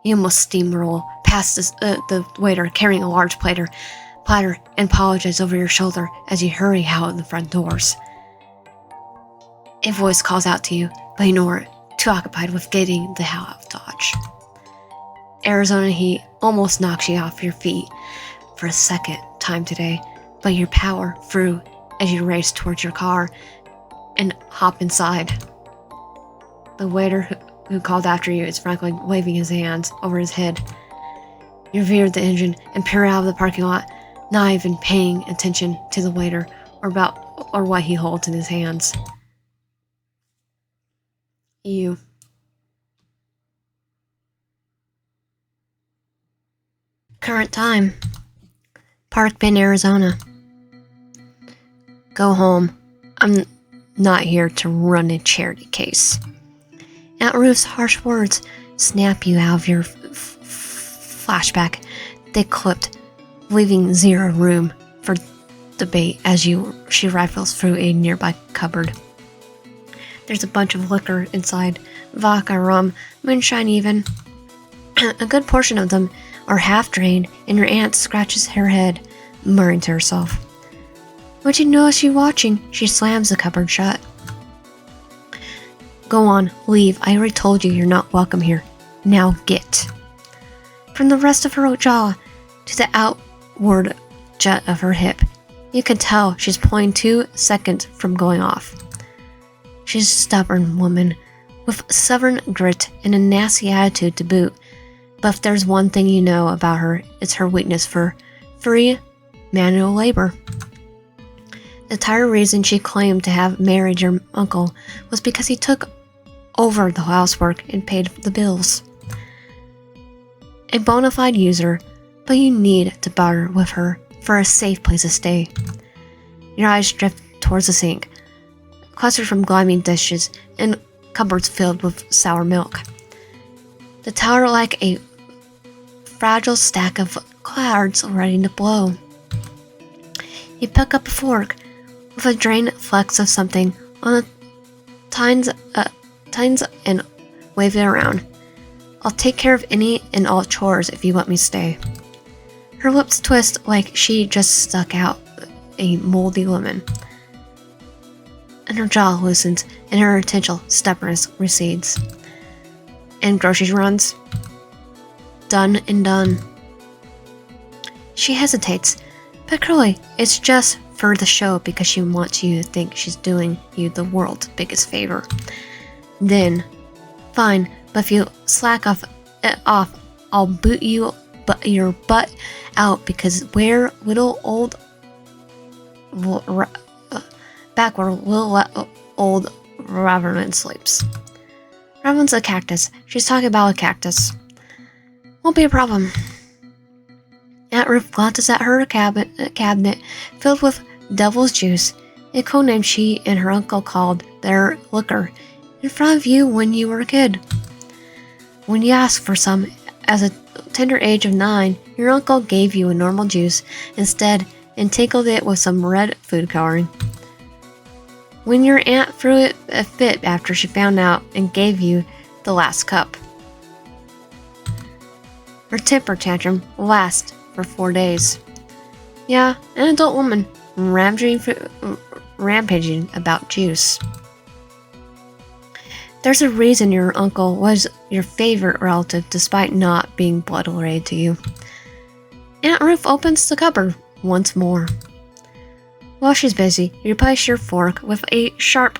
You almost steamroll past the waiter carrying a large platter and apologize over your shoulder as you hurry out the front doors. A voice calls out to you, but you are too occupied with getting the hell out of Dodge. Arizona heat almost knocks you off your feet for a second time today, but you power through as you race towards your car and hop inside. The waiter who called after you is frankly waving his hands over his head. You veer the engine and peer out of the parking lot, not even paying attention to the waiter or what he holds in his hands. You. Current time. Park Bend, Arizona. Go home. I'm not here to run a charity case. Aunt Ruth's harsh words snap you out of your flashback. They clipped, leaving zero room for debate as she rifles through a nearby cupboard. There's a bunch of liquor inside, vodka, rum, moonshine even. A good portion of them are half drained, and your aunt scratches her head, murmuring to herself. When she knows you watching, she slams the cupboard shut. Go on, leave. I already told you you're not welcome here. Now get. From the rest of her jaw to the outward jet of her hip, you can tell she's pulling 2 seconds from going off. She's a stubborn woman, with stubborn grit and a nasty attitude to boot. But if there's one thing you know about her, it's her weakness for free manual labor. The entire reason she claimed to have married your uncle was because he took over the housework and paid the bills. A bona fide user, but you need to barter with her for a safe place to stay. Your eyes drift towards the sink, clustered from gleaming dishes and cupboards filled with sour milk. The tower like a fragile stack of clouds ready to blow. You pick up a fork with a drained flecks of something on the tines and wave it around. I'll take care of any and all chores if you let me stay. Her lips twist like she just stuck out a moldy lemon. And her jaw loosens and her intentional stubbornness recedes. And groceries runs. Done and done. She hesitates, but clearly it's just for the show because she wants you to think she's doing you the world's biggest favor. Then, fine, but if you slack off, I'll boot your butt out because where little old back where little old Raverman sleeps. Raven's a cactus. She's talking about a cactus. Won't be a problem. Aunt Ruth glances at her cabinet filled with devil's juice, a codename she and her uncle called their liquor, in front of you when you were a kid. When you asked for some as a tender age of 9, your uncle gave you a normal juice instead and tinkled it with some red food coloring. When your aunt threw it a fit after she found out and gave you the last cup. Her temper tantrum lasts for 4 days. Yeah, an adult woman rampaging about juice. There's a reason your uncle was your favorite relative despite not being blood related to you. Aunt Ruth opens the cupboard once more. While she's busy, you replace your fork with a sharp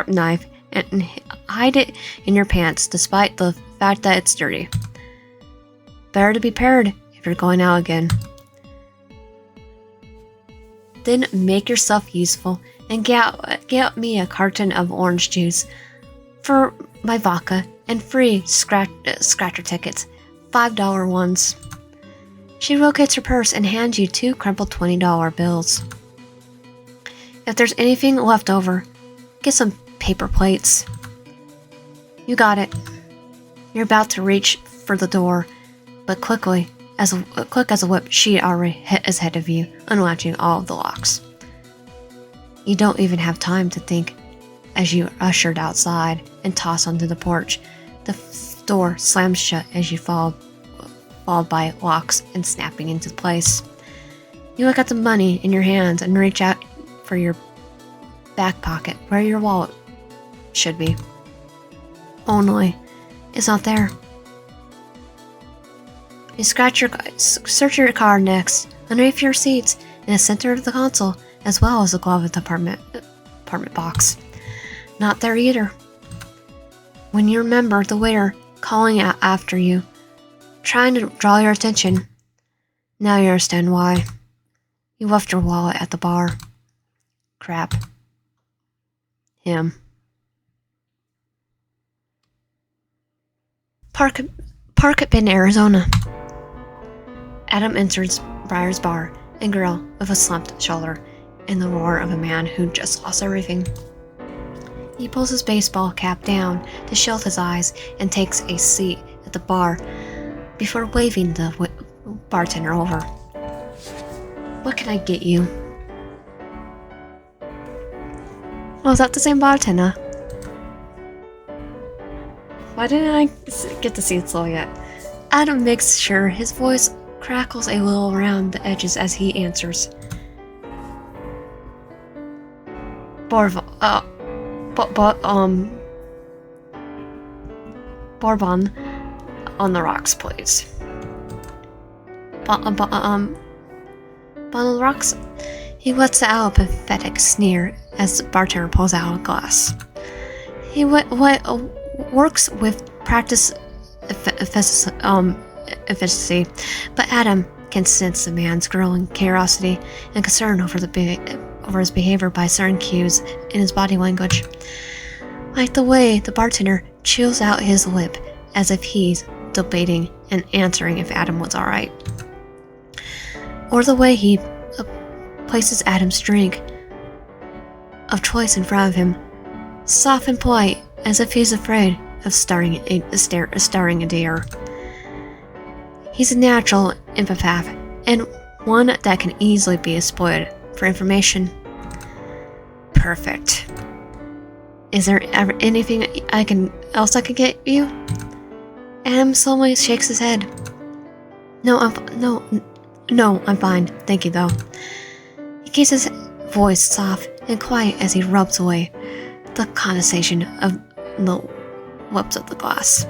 knife and hide it in your pants despite the fact that it's dirty. Better to be prepared if you're going out again. Then make yourself useful and get me a carton of orange juice for my vodka and free scratcher tickets, $5 ones. She rotates her purse and hands you 2 crumpled $20 bills. If there's anything left over, get some paper plates. You got it. You're about to reach for the door, but quick as a whip, she already is ahead of you, unlatching all of the locks. You don't even have time to think as you are ushered outside and tossed onto the porch. The door slams shut as you followed by locks and snapping into place. You look at the money in your hands and reach out for your back pocket where your wallet should be. Only it's not there. You search your car next, underneath your seats, in the center of the console, as well as the glove apartment box. Not there either. When you remember the waiter calling out after you, trying to draw your attention, now you understand why. You left your wallet at the bar. Crap. Him. Park at Bend, Arizona. Adam enters Briar's bar and grill with a slumped shoulder and the roar of a man who just lost everything. He pulls his baseball cap down to shield his eyes and takes a seat at the bar before waving the bartender over. What can I get you? Oh, is that the same bartender? Why didn't I get to see it slow yet? Adam makes sure his voice crackles a little around the edges as he answers. Bourbon on the rocks, please. On the rocks? He lets out a pathetic sneer as the bartender pulls out a glass. He works with practice efficiency, but Adam can sense the man's growing curiosity and concern over his behavior by certain cues in his body language. Like the way the bartender chills out his lip as if he's debating and answering if Adam was alright. Or the way he places Adam's drink of choice in front of him, soft and polite, as if he's afraid of staring a deer. He's a natural empath, and one that can easily be exploited for information. Perfect. Is there ever anything else I can get you? Adam slowly shakes his head. No, I'm fine. Thank you, though. He keeps his voice soft and quiet as he rubs away the condensation of the lips of the glass.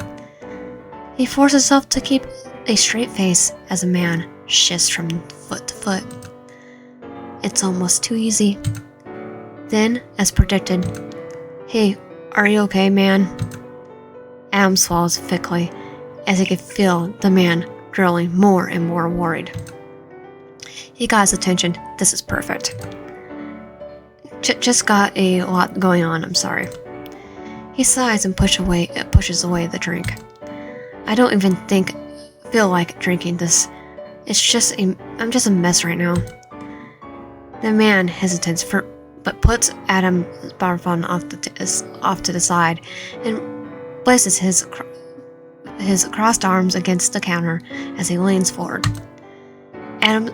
He forces himself to keep a straight face as a man shifts from foot to foot. It's almost too easy. Then, as predicted, "Hey, are you okay, man?" Adam swallows thickly as he could feel the man growing more and more worried. He got his attention. This is perfect. Just got a lot going on, I'm sorry. He sighs and pushes away the drink. I don't even feel like drinking this. I'm just a mess right now. The man hesitates but puts Adam's bourbon off to the side and places his crossed arms against the counter as he leans forward. Adam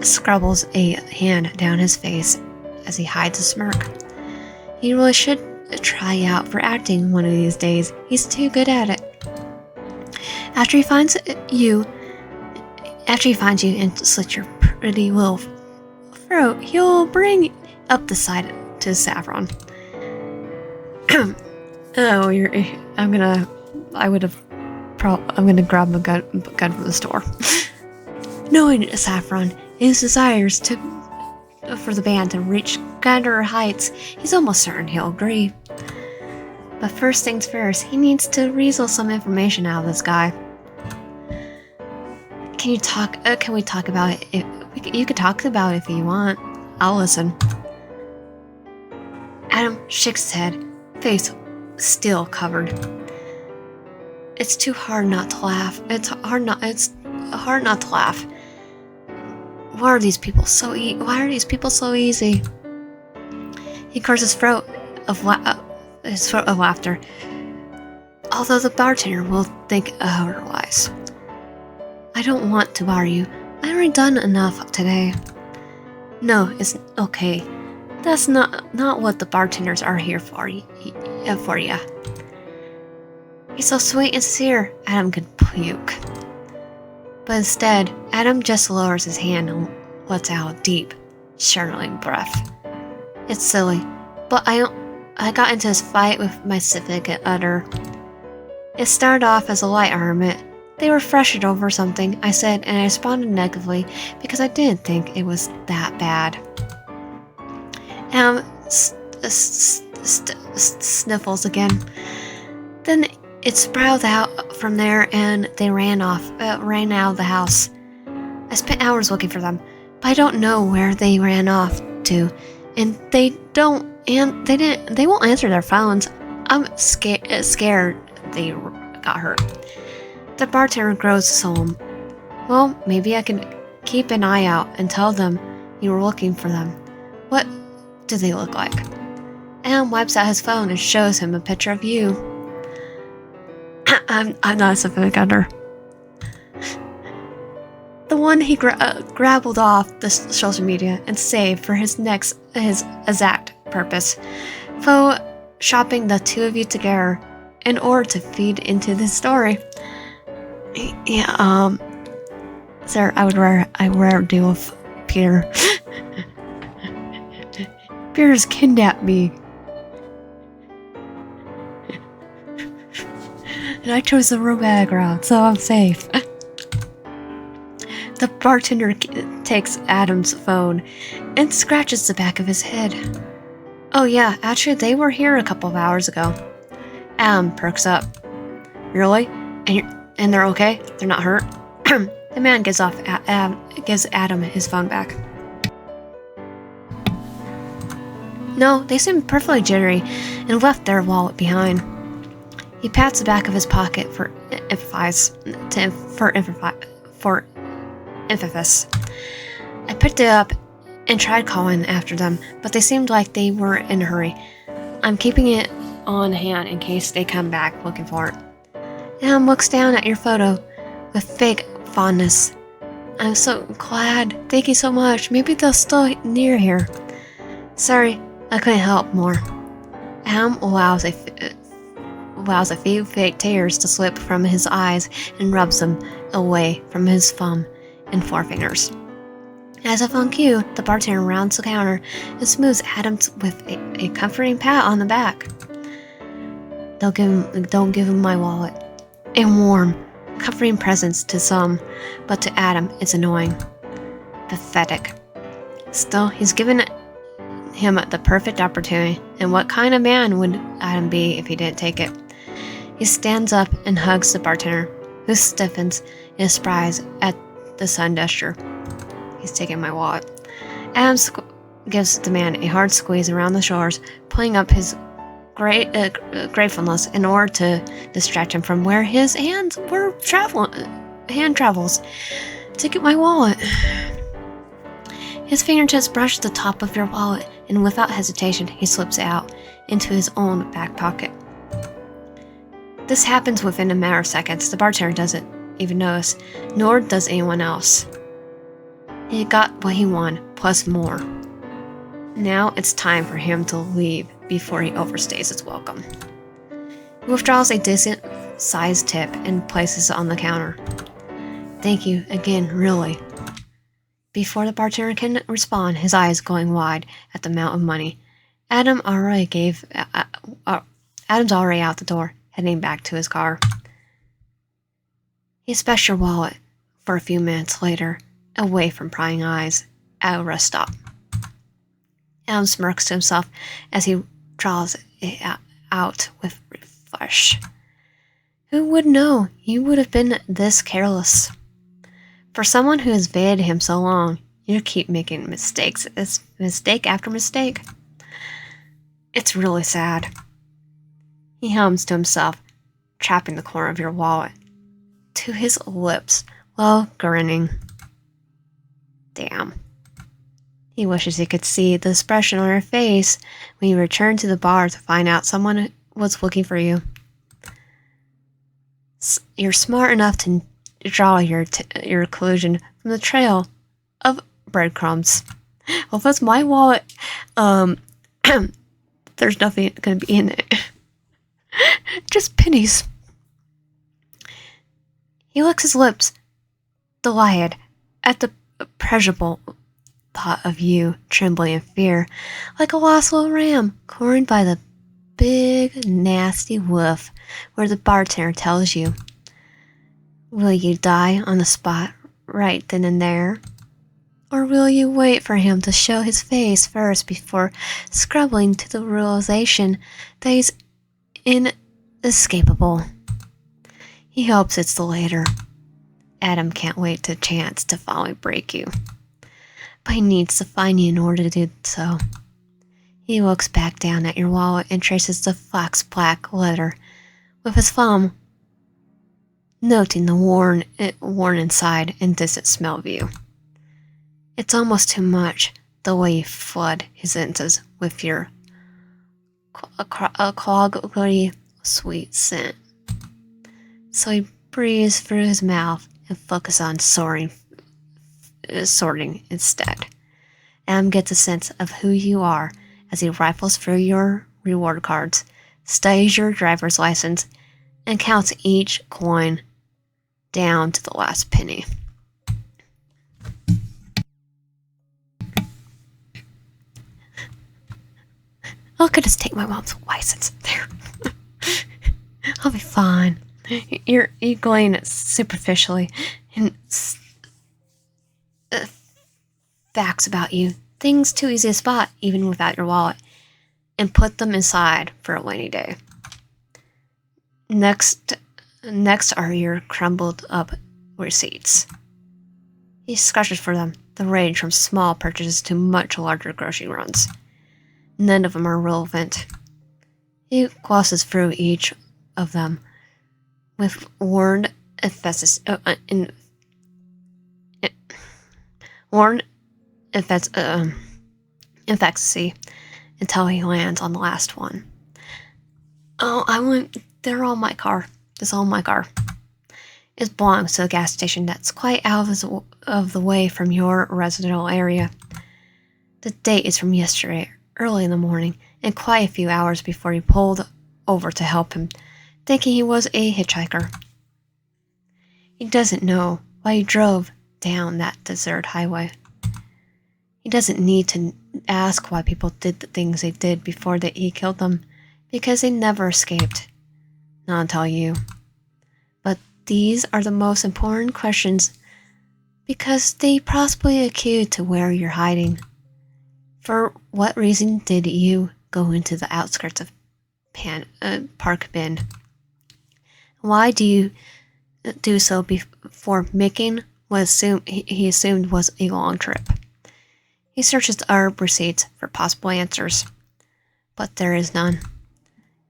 scrabbles a hand down his face as he hides a smirk. He really should try out for acting one of these days. He's too good at it. After he finds you and slits your pretty little throat, he'll bring up the side to Saffron. Oh, I'm gonna grab a gun from the store. Knowing Saffron, his desires for the band to reach grander heights, he's almost certain he'll agree. But first things first, he needs to weasel some information out of this guy. Can we talk about it? You could talk about it if you want. I'll listen. Adam shakes his head, face still covered. It's too hard not to laugh. It's hard not to laugh. Why are these people so easy? He clears his throat of laughter. Although the bartender will think otherwise. I don't want to bother you. I already done enough today. No, it's okay. That's not what the bartenders are here for ya. He's so sweet and sincere, Adam could puke. But instead, Adam just lowers his hand and lets out a deep, shriveling breath. It's silly, but I got into this fight with my significant other. It started off as a light argument. They were frustrated over something I said, and I responded negatively because I didn't think it was that bad. Adam sniffles again. Then it sprouted out from there, and they ran out of the house. I spent hours looking for them, but I don't know where they ran off to, and they won't answer their phones. I'm scared they got hurt. The bartender grows solemn. Well, maybe I can keep an eye out and tell them you were looking for them. What do they look like? Adam wipes out his phone and shows him a picture of you. I'm not a sympathetic under. The one he grabbled off the social media and saved for his exact purpose. Photoshopping the two of you together in order to feed into this story. Yeah, sir, I would rather deal with Peter. Peter's kidnapped me. And I chose the romantic route, so I'm safe. The bartender takes Adam's phone and scratches the back of his head. Oh yeah, actually they were here a couple of hours ago. Adam perks up. Really? And they're okay? They're not hurt? The man gives Adam his phone back. No, they seem perfectly jittery and left their wallet behind. He pats the back of his pocket for emphasis. I picked it up and tried calling after them, but they seemed like they were in a hurry. I'm keeping it on hand in case they come back looking for it. Adam looks down at your photo with fake fondness. I'm so glad. Thank you so much. Maybe they'll still near here. Sorry, I couldn't help more. Adam allows a few fake tears to slip from his eyes and rubs them away from his thumb and forefingers. As if on cue, the bartender rounds the counter and smooths Adam with a comforting pat on the back. Don't give him my wallet. A warm, comforting presence to some, but to Adam it's annoying. Pathetic. Still, he's given him the perfect opportunity, and what kind of man would Adam be if he didn't take it? He stands up and hugs the bartender, who stiffens in surprise at the sudden gesture. He's taking my wallet. Adam gives the man a hard squeeze around the shoulders, pulling up his gratefulness in order to distract him from where his hand travels to get my wallet. His fingertips brush the top of your wallet, and without hesitation, he slips it out into his own back pocket. This happens within a matter of seconds. The bartender doesn't even notice, nor does anyone else. He got what he wanted, plus more. Now it's time for him to leave before he overstays his welcome. He withdraws a decent-sized tip and places it on the counter. Thank you again, really. Before the bartender can respond, his eyes going wide at the amount of money Adam already gave Adam's already out the door, heading back to his car. He inspects your wallet for a few minutes later, away from prying eyes, at a rest stop. Adam smirks to himself as he draws it out with refresh. Who would know you would have been this careless? For someone who has evaded him so long, you keep making mistakes. It's mistake after mistake. It's really sad. He hums to himself, trapping the corner of your wallet to his lips while grinning. Damn. He wishes he could see the expression on her face when you returned to the bar to find out someone was looking for you. You're smart enough to draw your conclusion from the trail of breadcrumbs. Well, if it's my wallet, there's nothing going to be in it. Just pennies. He licks his lips, delighted at the pleasurable thought of you trembling in fear, like a lost little lamb cornered by the big, nasty wolf where the bartender tells you. Will you die on the spot right then and there? Or will you wait for him to show his face first before scrambling to the realization that he's inescapable? He hopes it's the latter. Adam can't wait to chance to finally break you. But he needs to find you in order to do so. He looks back down at your wallet and traces the fox black letter with his thumb, noting the worn inside and distant smell of you. It's almost too much, the way you flood his senses with your cloggly sweet scent. So he breathes through his mouth and focuses on sorting instead. Adam gets a sense of who you are as he rifles through your reward cards, studies your driver's license, and counts each coin down to the last penny. I could just take my mom's license there. I'll be fine. You're going superficially and facts about you, things too easy to spot even without your wallet, and put them inside for a rainy day. Next are your crumbled up receipts. He scratches for them, the range from small purchases to much larger grocery runs. None of them are relevant. He glosses through each of them with warned emphasis until he lands on the last one. They're all my car. It's all my car. It belongs to a gas station that's quite out of the way from your residential area. The date is from yesterday, early in the morning, and quite a few hours before you pulled over to help him, thinking he was a hitchhiker. He doesn't know why you drove down that desert highway. He doesn't need to ask why people did the things they did before he killed them, because they never escaped. Not until you. But these are the most important questions because they possibly accuse to where you're hiding. For what reason did you go into the outskirts of Park Bend? Why do you do so before making what he assumed was a long trip? He searches our receipts for possible answers, but there is none.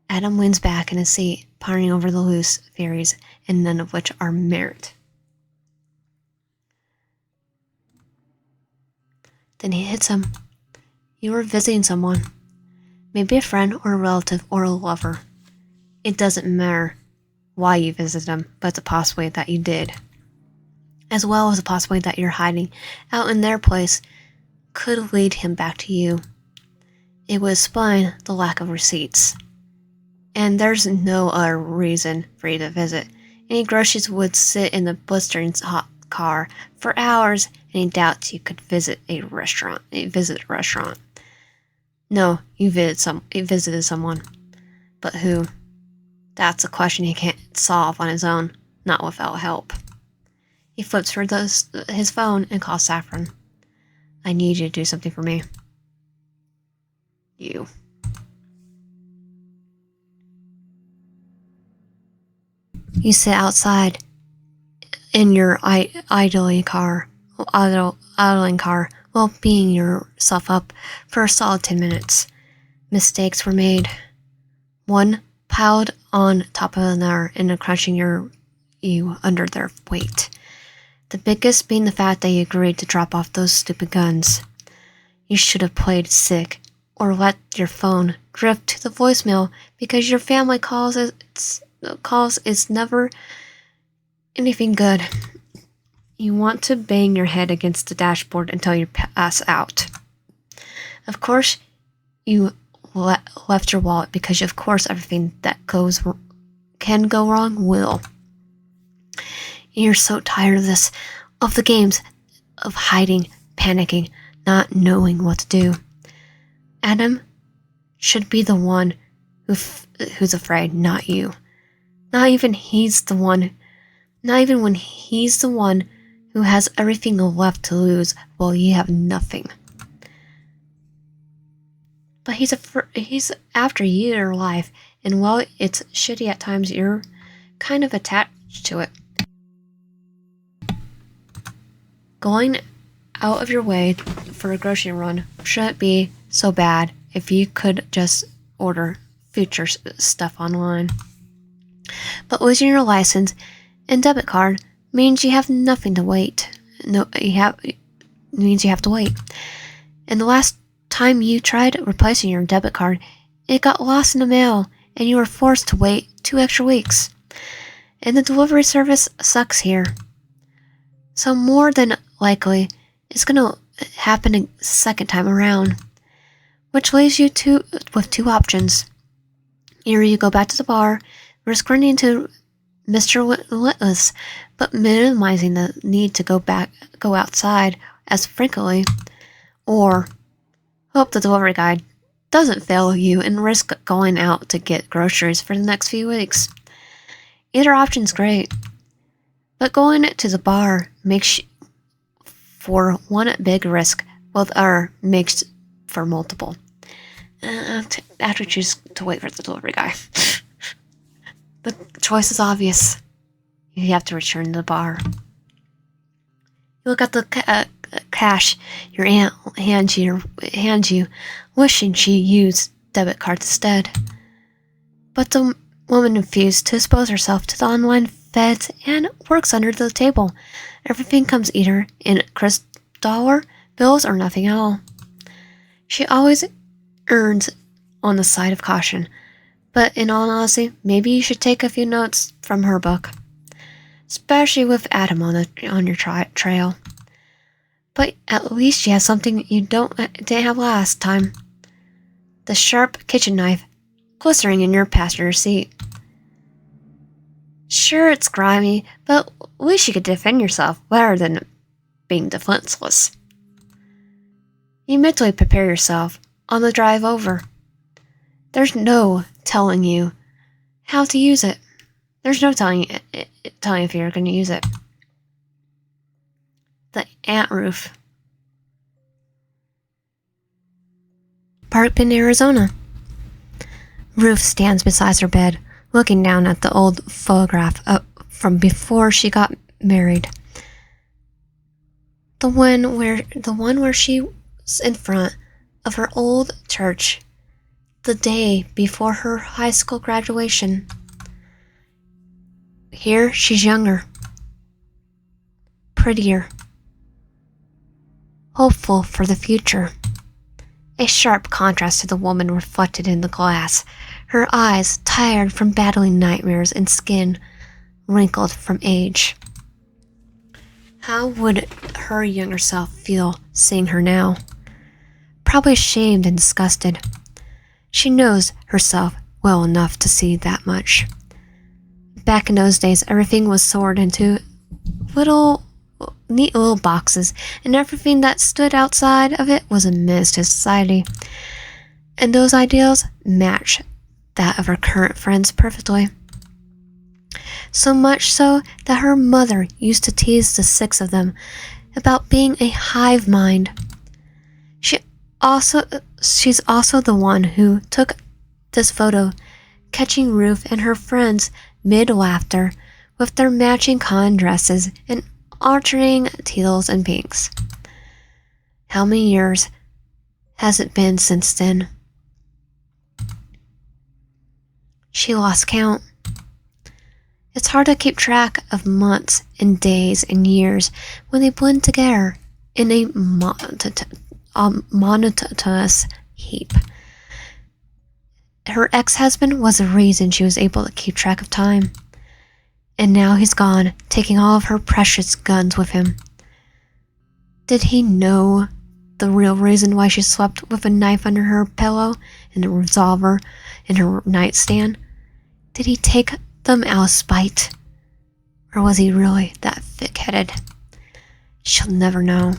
Adam leans back in his seat, pondering over the loose theories, and none of which are merit. Then he hits him. You were visiting someone. Maybe a friend or a relative or a lover. It doesn't matter why you visited them, but it's a possibility that you did. As well as a possibility that you're hiding out in their place could lead him back to you. It would explain the lack of receipts. And there's no other reason for you to visit. Any groceries would sit in the blistering hot car for hours, and he doubts you could visit a restaurant. No, you visited someone. But who? That's a question he can't solve on his own, not without help. He flips for his phone and calls Saffron. I need you to do something for me. You. You sit outside in your idling car, while beating yourself up for a solid 10 minutes. Mistakes were made, one piled on top of another and crunching you under their weight. The biggest being the fact that you agreed to drop off those stupid guns. You should have played sick or let your phone drift to the voicemail because your family calls is never anything good. You want to bang your head against the dashboard until you pass out. Of course, you left your wallet because of course everything that can go wrong will. You're so tired of the games, of hiding, panicking, not knowing what to do. Adam should be the one who's afraid, not you. Not even when he's the one who has everything left to lose while you have nothing. But he's after your life, and while it's shitty at times, you're kind of attached to it. Going out of your way for a grocery run shouldn't be so bad if you could just order future stuff online. But losing your license and debit card means you have nothing to wait. Means you have to wait. And the last time you tried replacing your debit card, it got lost in the mail and you were forced to wait 2 extra weeks. And the delivery service sucks here. So more than likely, it's gonna happen a second time around. Which leaves you with 2 options. Either you go back to the bar, risk running into Mr. Relentless, but minimizing the need to go outside as frequently, or hope the delivery guy doesn't fail you and risk going out to get groceries for the next few weeks. Either option's great, but going to the bar makes for one big risk, while the other makes for multiple. After you choose to wait for the delivery guy. The choice is obvious. You have to return to the bar. You look at the cash your aunt hands you, wishing she used debit cards instead. But the woman refused to expose herself to the online feds and works under the table. Everything comes either in crisp dollar bills or nothing at all. She always errs on the side of caution, but in all honesty, maybe you should take a few notes from her book, especially with Adam on your trail. But at least you have something you didn't have last time: the sharp kitchen knife glistening in your passenger seat. Sure, it's grimy, but at least you could defend yourself rather than being defenseless. You mentally prepare yourself on the drive over. There's no telling you how to use it. There's no telling you if you're going to use it. The ant roof. Parked in Arizona. Ruth stands beside her bed, looking down at the old photograph from before she got married. The one where she was in front of her old church the day before her high school graduation. Here she's younger, prettier, hopeful for the future. A sharp contrast to the woman reflected in the glass, her eyes tired from battling nightmares and skin wrinkled from age. How would her younger self feel seeing her now? Probably ashamed and disgusted. She knows herself well enough to see that much. Back in those days, everything was sorted into neat little boxes, and everything that stood outside of it was a menace to society. And those ideals match that of her current friends perfectly. So much so that her mother used to tease the six of them about being a hive mind. She's also the one who took this photo, catching Ruth and her friends mid-laughter with their matching cotton dresses and alternating teals and pinks. How many years has it been since then? She lost count. It's hard to keep track of months and days and years when they blend together in a monotonous heap. Her ex-husband was the reason she was able to keep track of time. And now he's gone, taking all of her precious guns with him. Did he know the real reason why she slept with a knife under her pillow and a revolver in her nightstand? Did he take them out of spite? Or was he really that thick-headed? She'll never know.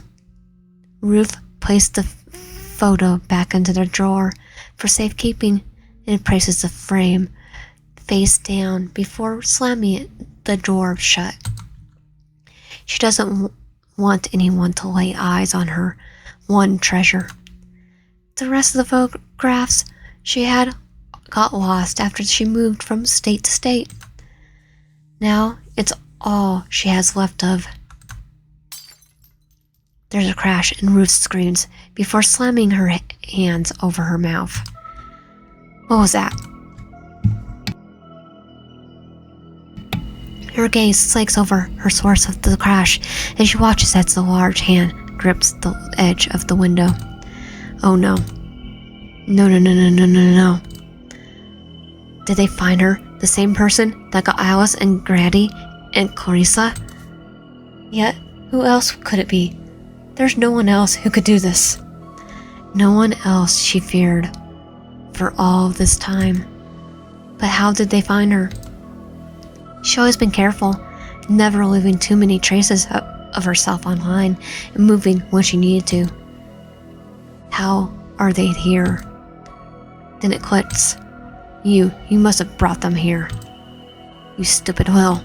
Ruth placed the photo back into the drawer for safekeeping and places the frame face down before slamming the door shut. She doesn't want anyone to lay eyes on her one treasure. The rest of the photographs she had got lost after she moved from state to state. Now it's all she has left of. There's a crash and Ruth screams before slamming her hands over her mouth. What was that? Her gaze slakes over her source of the crash as she watches as the large hand grips the edge of the window. Oh no. No. Did they find her? The same person that got Alice and Grady and Clarissa? Yet, who else could it be? There's no one else who could do this. No one else, she feared, for all this time. But how did they find her? She's always been careful, never leaving too many traces of herself online and moving when she needed to. How are they here? Then it clicks. You must have brought them here. You stupid Will.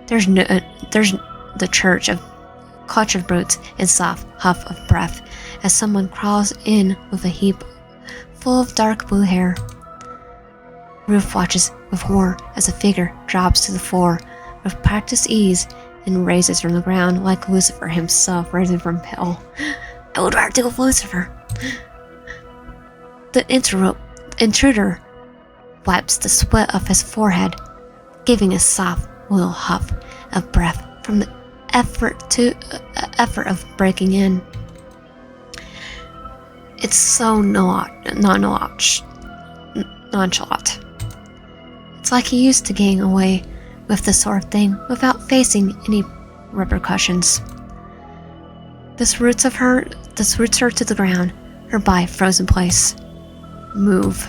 There's the church of clutch of brutes and soft huff of breath as someone crawls in with a heap full of dark blue hair. Ruth watches with horror as a figure drops to the floor with practiced ease and raises from the ground like Lucifer himself raising from hell. I would rather deal with Lucifer. The intruder wipes the sweat off his forehead, giving a soft little huff of breath from the effort of breaking in. It's so nonchalant. It's like he used to getting away with this sort of thing without facing any repercussions. This roots her to the ground, her body frozen in place. Move.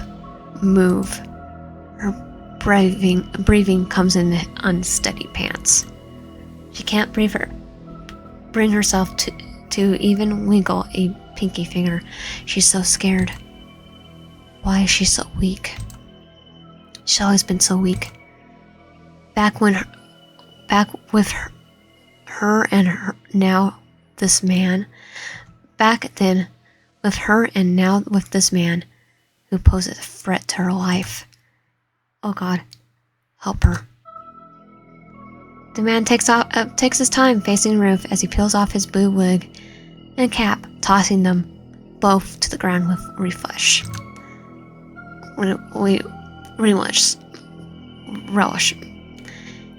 Her breathing comes in unsteady pants. She can't bring herself to even wiggle a pinky finger. She's so scared. Why is she so weak? She's always been so weak. Back with her and now this man. Back then with her and now with this man who poses a threat to her life. Oh God, help her. The man takes his time facing Ruth as he peels off his blue wig and cap, tossing them both to the ground with relish.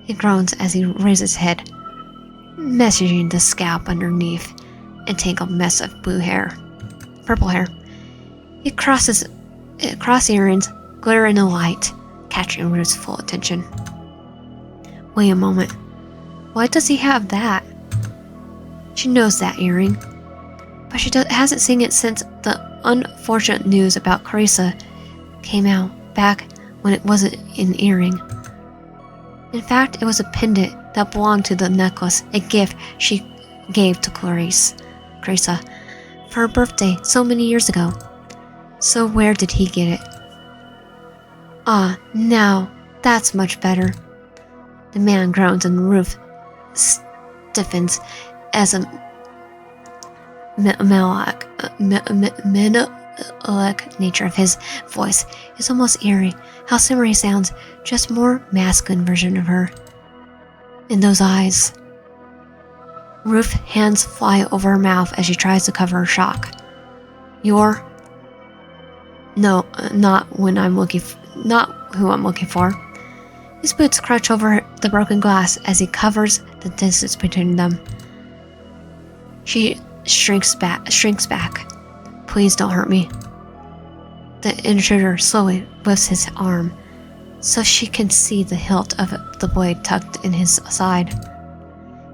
He groans as he raises his head, messaging the scalp underneath a tangled mess of purple hair. He cross earrings glitter in the light, catching Ruth's full attention. Wait a moment. Why does he have that? She knows that earring, but she hasn't seen it since the unfortunate news about Clarissa came out back when it wasn't an earring. In fact, it was a pendant that belonged to the necklace, a gift she gave to Clarissa for her birthday so many years ago. So where did he get it? Ah, now, that's much better. The man groans and Ruth stiffens as a melancholic nature of his voice is almost eerie. How similar he sounds, just more masculine version of her. In those eyes. Ruth's hands fly over her mouth as she tries to cover her shock. You're... No, not who I'm looking for. His boots crunch over the broken glass as he covers the distance between them. She shrinks back. Please don't hurt me. The intruder slowly lifts his arm so she can see the hilt of the blade tucked in his side.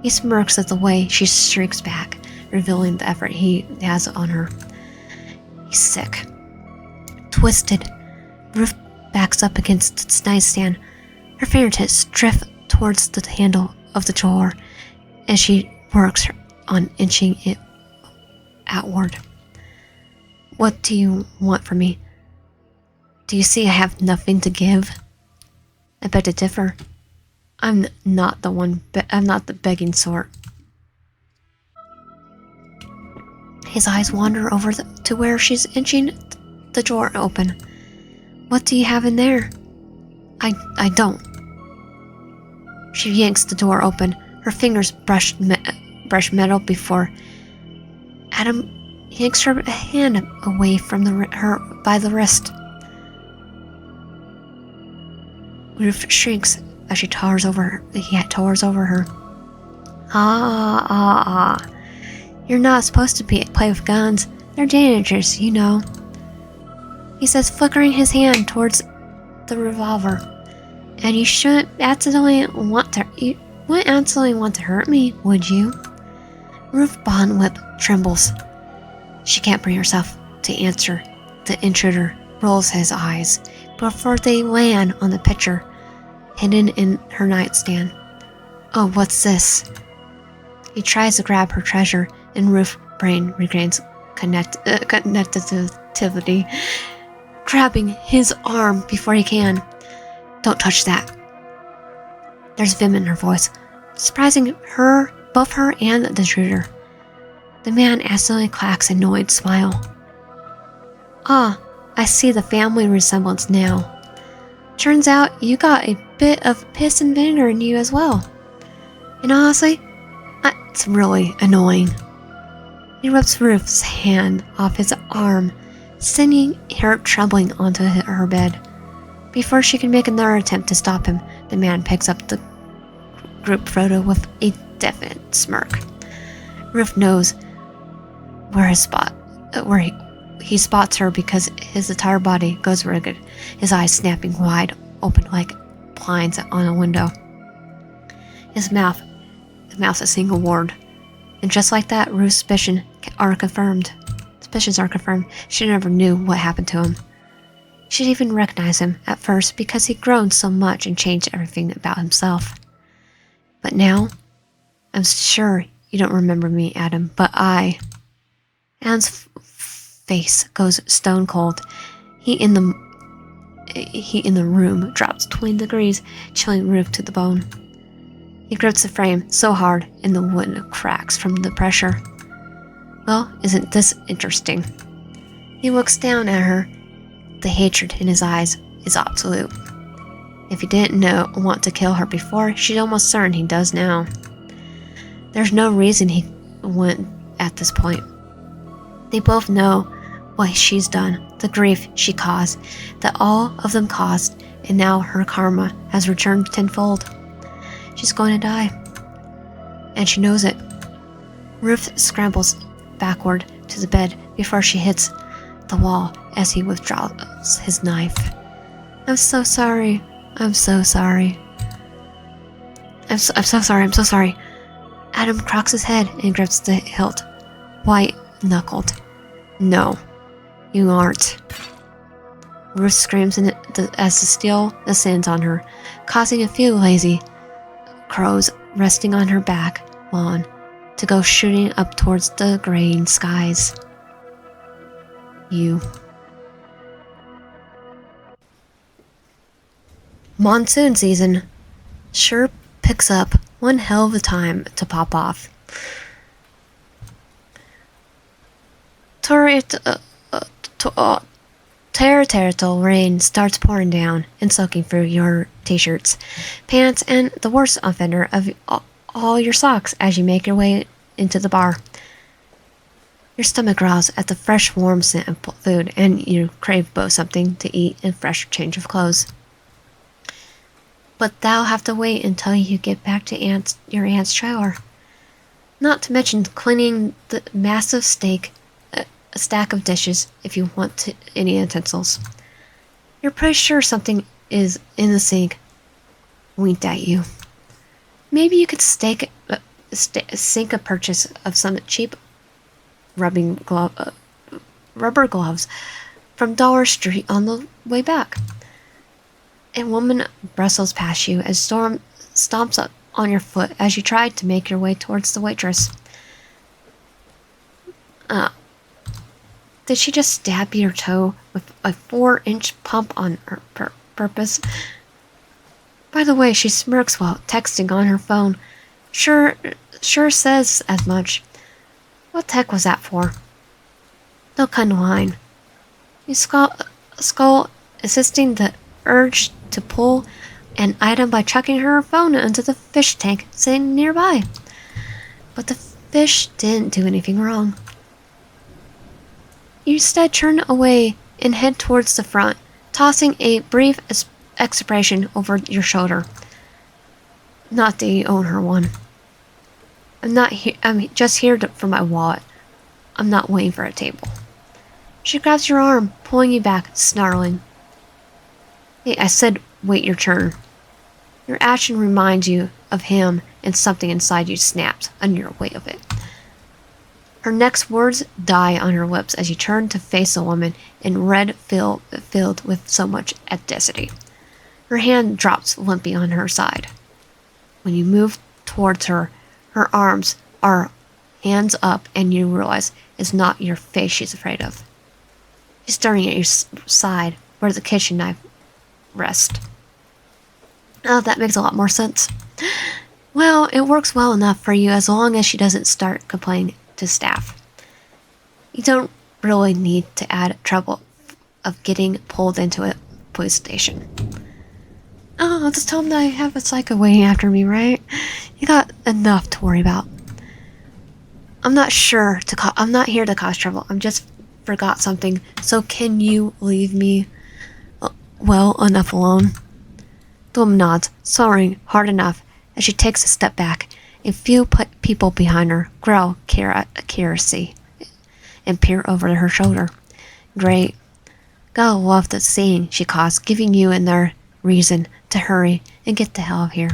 He smirks at the way she shrinks back, revealing the effort he has on her. He's sick. Twisted, Ruth backs up against the nightstand. Her fingertips drift towards the handle of the drawer as she works on inching it outward. What do you want from me? Do you see I have nothing to give? I beg to differ. I'm not the begging sort. His eyes wander over to where she's inching the drawer open. What do you have in there? I don't. She yanks the door open. Her fingers brush metal before Adam yanks her hand away from her by the wrist. Ruth shrinks as he towers over her. Ah. You're not supposed to play with guns. They're dangerous, you know. He says, flickering his hand towards the revolver. And you shouldn't absolutely want to hurt me, would you? Ruth's bond lip trembles. She can't bring herself to answer. The intruder rolls his eyes before they land on the picture hidden in her nightstand. Oh, what's this? He tries to grab her treasure, and Ruth's brain regains connectivity, grabbing his arm before he can. Don't touch that. There's vim in her voice, surprising both her and the intruder. The man accidentally cracks an annoyed smile. Ah, I see the family resemblance now. Turns out you got a bit of piss and vinegar in you as well. And honestly, it's really annoying. He rips Ruth's hand off his arm, sending her trembling onto her bed. Before she can make another attempt to stop him, the man picks up the group photo with a definite smirk. Ruth knows where he spots her because his entire body goes rigid, his eyes snapping wide open like blinds on a window. His mouth a single word. And just like that, Ruth's suspicions are confirmed. She never knew what happened to him. She didn't even recognize him at first because he'd grown so much and changed everything about himself. But now, I'm sure you don't remember me, Adam, but I... Adam's face goes stone cold. Heat in the room drops 20 degrees, chilling Ruth to the bone. He grips the frame so hard, and the wood cracks from the pressure. Well, isn't this interesting? He looks down at her. The hatred in his eyes is absolute. If he didn't want to kill her before, she's almost certain he does now. There's no reason he wouldn't at this point. They both know what she's done, the grief she caused, that all of them caused, and now her karma has returned tenfold. She's going to die. And she knows it. Ruth scrambles backward to the bed before she hits the wall as he withdraws his knife. I'm so sorry. I'm so sorry. Adam cocks his head and grips the hilt, white-knuckled. No, you aren't. Ruth screams as the steel descends on her, causing a few lazy crows resting on her back lawn to go shooting up towards the graying skies. You. Monsoon season sure picks up one hell of a time to pop off. Territorial rain starts pouring down and soaking through your t-shirts, pants, and the worst offender of all your socks as you make your way into the bar. Your stomach growls at the fresh, warm scent of food, and you crave both something to eat and fresh change of clothes. But thou'll have to wait until you get back to your aunt's trailer. Not to mention cleaning the massive stack of dishes if you want any utensils. You're pretty sure something is in the sink. Winked at you. Maybe you could sink a purchase of some cheap rubber gloves from Dollar Street on the way back. A woman bristles past you as Storm stomps up on your foot as you try to make your way towards the waitress. Did she just stab your toe with a 4-inch pump on her purpose? By the way, she smirks while texting on her phone. Sure says as much. What the heck was that for? No kind of line. You skull assisting the urge to pull an item by chucking her phone into the fish tank sitting nearby. But the fish didn't do anything wrong. You instead turn away and head towards the front, tossing a brief expression over your shoulder. Not that you own her one. I'm just here for my wallet. I'm not waiting for a table. She grabs your arm, pulling you back, snarling. Hey, I said wait your turn. Your action reminds you of him, and something inside you snaps under your weight of it. Her next words die on her lips as you turn to face a woman in red filled with so much audacity. Her hand drops limply on her side. When you move towards her, her arms are hands up and you realize it's not your face she's afraid of. She's staring at your side where the kitchen knife rests. Oh, that makes a lot more sense. Well, it works well enough for you as long as she doesn't start complaining to staff. You don't really need to add trouble of getting pulled into a police station. Oh, I'll just tell them that I have a psycho waiting after me, right? You got enough to worry about. I'm not here to cause trouble. I'm just forgot something. So can you leave me well enough alone? The woman nods, sorry, hard enough, as she takes a step back. A few people behind her growl accuracy and peer over her shoulder. Great. Gotta love the scene she caused, giving you and their reason to hurry and get the hell out of here.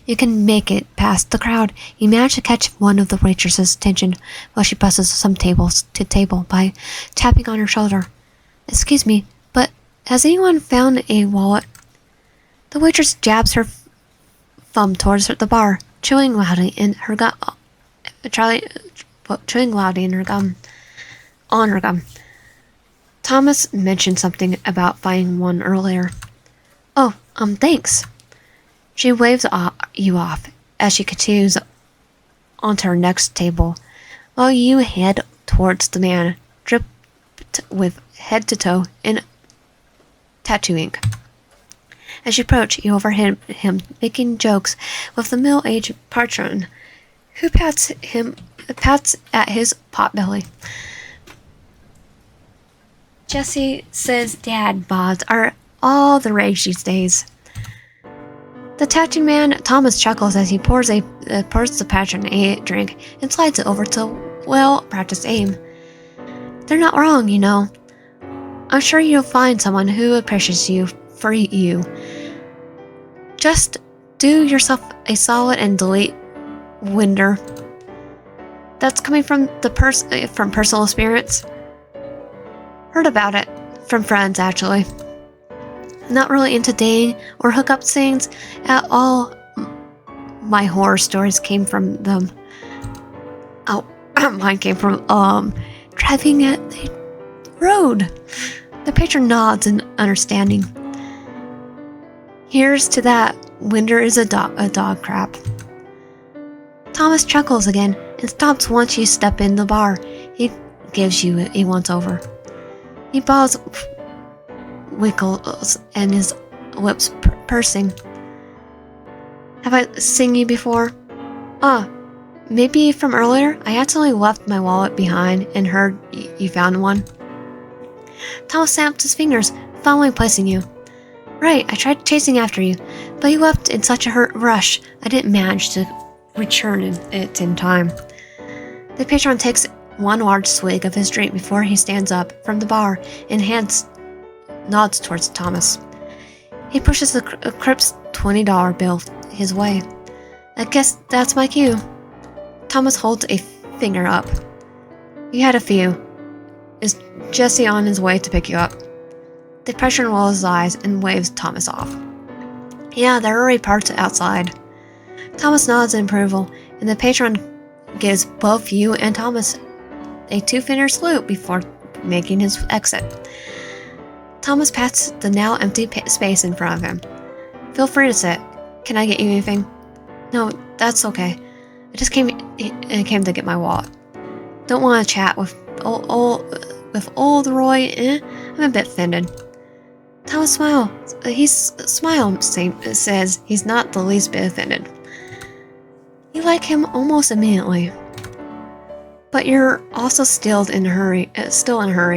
You can make it past the crowd. You manage to catch one of the waitress's attention while she buses some tables to table by tapping on her shoulder. Excuse me, but has anyone found a wallet? The waitress jabs her thumb towards the bar, chewing loudly in her gum. On her gum. Thomas mentioned something about finding one earlier. Oh, thanks. She waves you off as she continues onto her next table, while you head towards the man, dripped with head to toe in tattoo ink. As you approach, you overhear him making jokes with the middle-aged patron, who pats at his potbelly. Jesse says dad bods are all the rage these days. The tattoo man, Thomas, chuckles as he pours the patron a drink and slides it over to well-practiced aim. They're not wrong, you know. I'm sure you'll find someone who appreciates you for you. Just do yourself a solid and delete Winder. That's coming from from personal experience. Heard about it from friends, actually. Not really into dating or hookup scenes at all. My horror stories came from them. Oh, mine came from driving at the road. The patron nods in understanding. Here's to that. Winter is a dog crap. Thomas chuckles again and stops once you step in the bar. He gives you a once-over. He bows, wiggles, and his lips pursing. Have I seen you before? Maybe from earlier? I accidentally left my wallet behind and heard you found one. Thomas snapped his fingers, finally placing you. Right, I tried chasing after you, but you left in such a rush, I didn't manage to return it in time. The patron takes one large swig of his drink before he stands up from the bar and nods towards Thomas. He pushes the Crip's $20 bill his way. I guess that's my cue. Thomas holds a finger up. You had a few. Is Jesse on his way to pick you up? The patron rolls his eyes and waves Thomas off. Yeah, they're already parked outside. Thomas nods in approval, and the patron gives both you and Thomas a two-finger salute before making his exit. Thomas pats the now empty space in front of him. Feel free to sit. Can I get you anything? No, that's okay. I just came to get my wallet. Don't want to chat with old Roy. I'm a bit offended. Thomas says he's not the least bit offended. You like him almost immediately. But you're also still in a hurry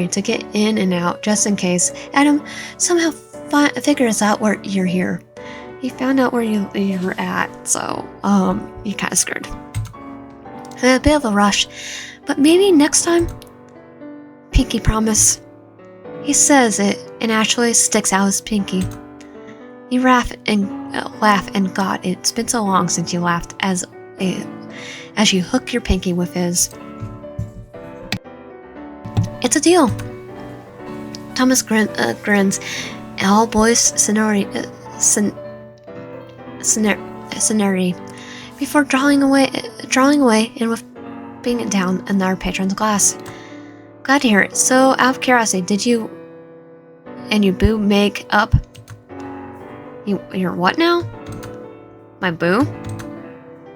to get in and out just in case Adam somehow figures out where you're here. He found out where you were at, so you're kind of screwed. A bit of a rush, but maybe next time. Pinky promise. He says it and actually sticks out his pinky. You laugh and God, it's been so long since you laughed as you hook your pinky with his. It's a deal. Thomas grins. All boys scenery before drawing away and whipping it down another patron's glass. Glad to hear it. So, out of curiosity, did you and your boo make up? You're what now? My boo?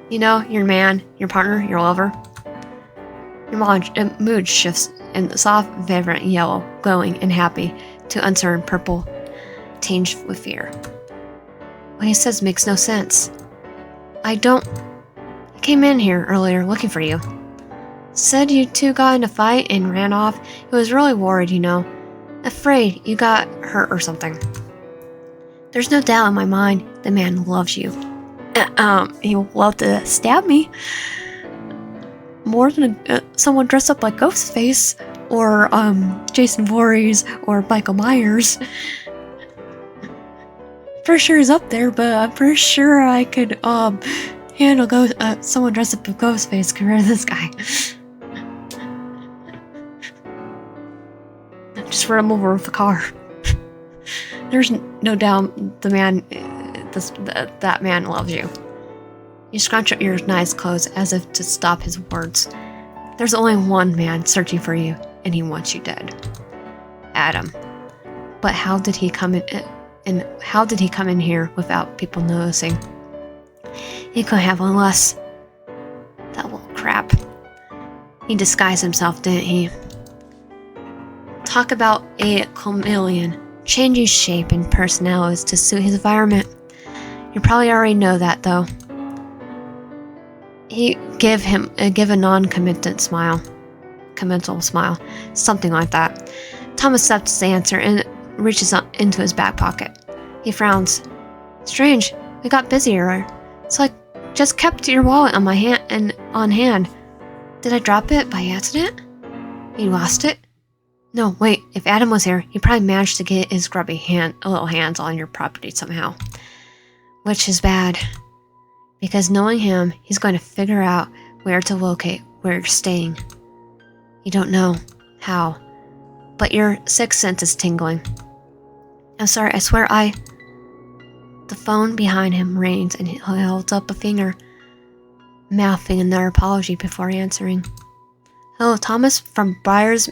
You know, your man, your partner, your lover. Your mood shifts in the soft, vibrant yellow, glowing and happy, to uncertain purple, tinged with fear. What he says makes no sense. I came in here earlier looking for you. Said you two got in a fight and ran off. He was really worried, you know. Afraid you got hurt or something. There's no doubt in my mind the man loves you. He would love to stab me. More than someone dressed up like Ghostface or Jason Voorhees or Michael Myers. For sure he's up there, but I'm pretty sure I could handle someone dressed up as Ghostface compared to this guy. Just run him over with the car. There's no doubt that man loves you. You scrunch up your eyes closed as if to stop his words. There's only one man searching for you, and he wants you dead. Adam. But how did he come in here without people noticing? He couldn't have one less. That little crap. He disguised himself, didn't he? Talk about a chameleon, changing shape and personalities to suit his environment. You probably already know that, though. He give a non-committal smile, something like that. Thomas accepts the answer and reaches into his back pocket. He frowns. Strange, we got busier, so I just kept your wallet on hand. Did I drop it by accident? You lost it? No, wait, if Adam was here, he probably managed to get his grubby little hands on your property somehow. Which is bad. Because knowing him, he's going to figure out where to locate where you're staying. You don't know how, but your sixth sense is tingling. I'm sorry, I swear The phone behind him rings and he holds up a finger, mouthing another apology before answering. Hello, Thomas from Briar's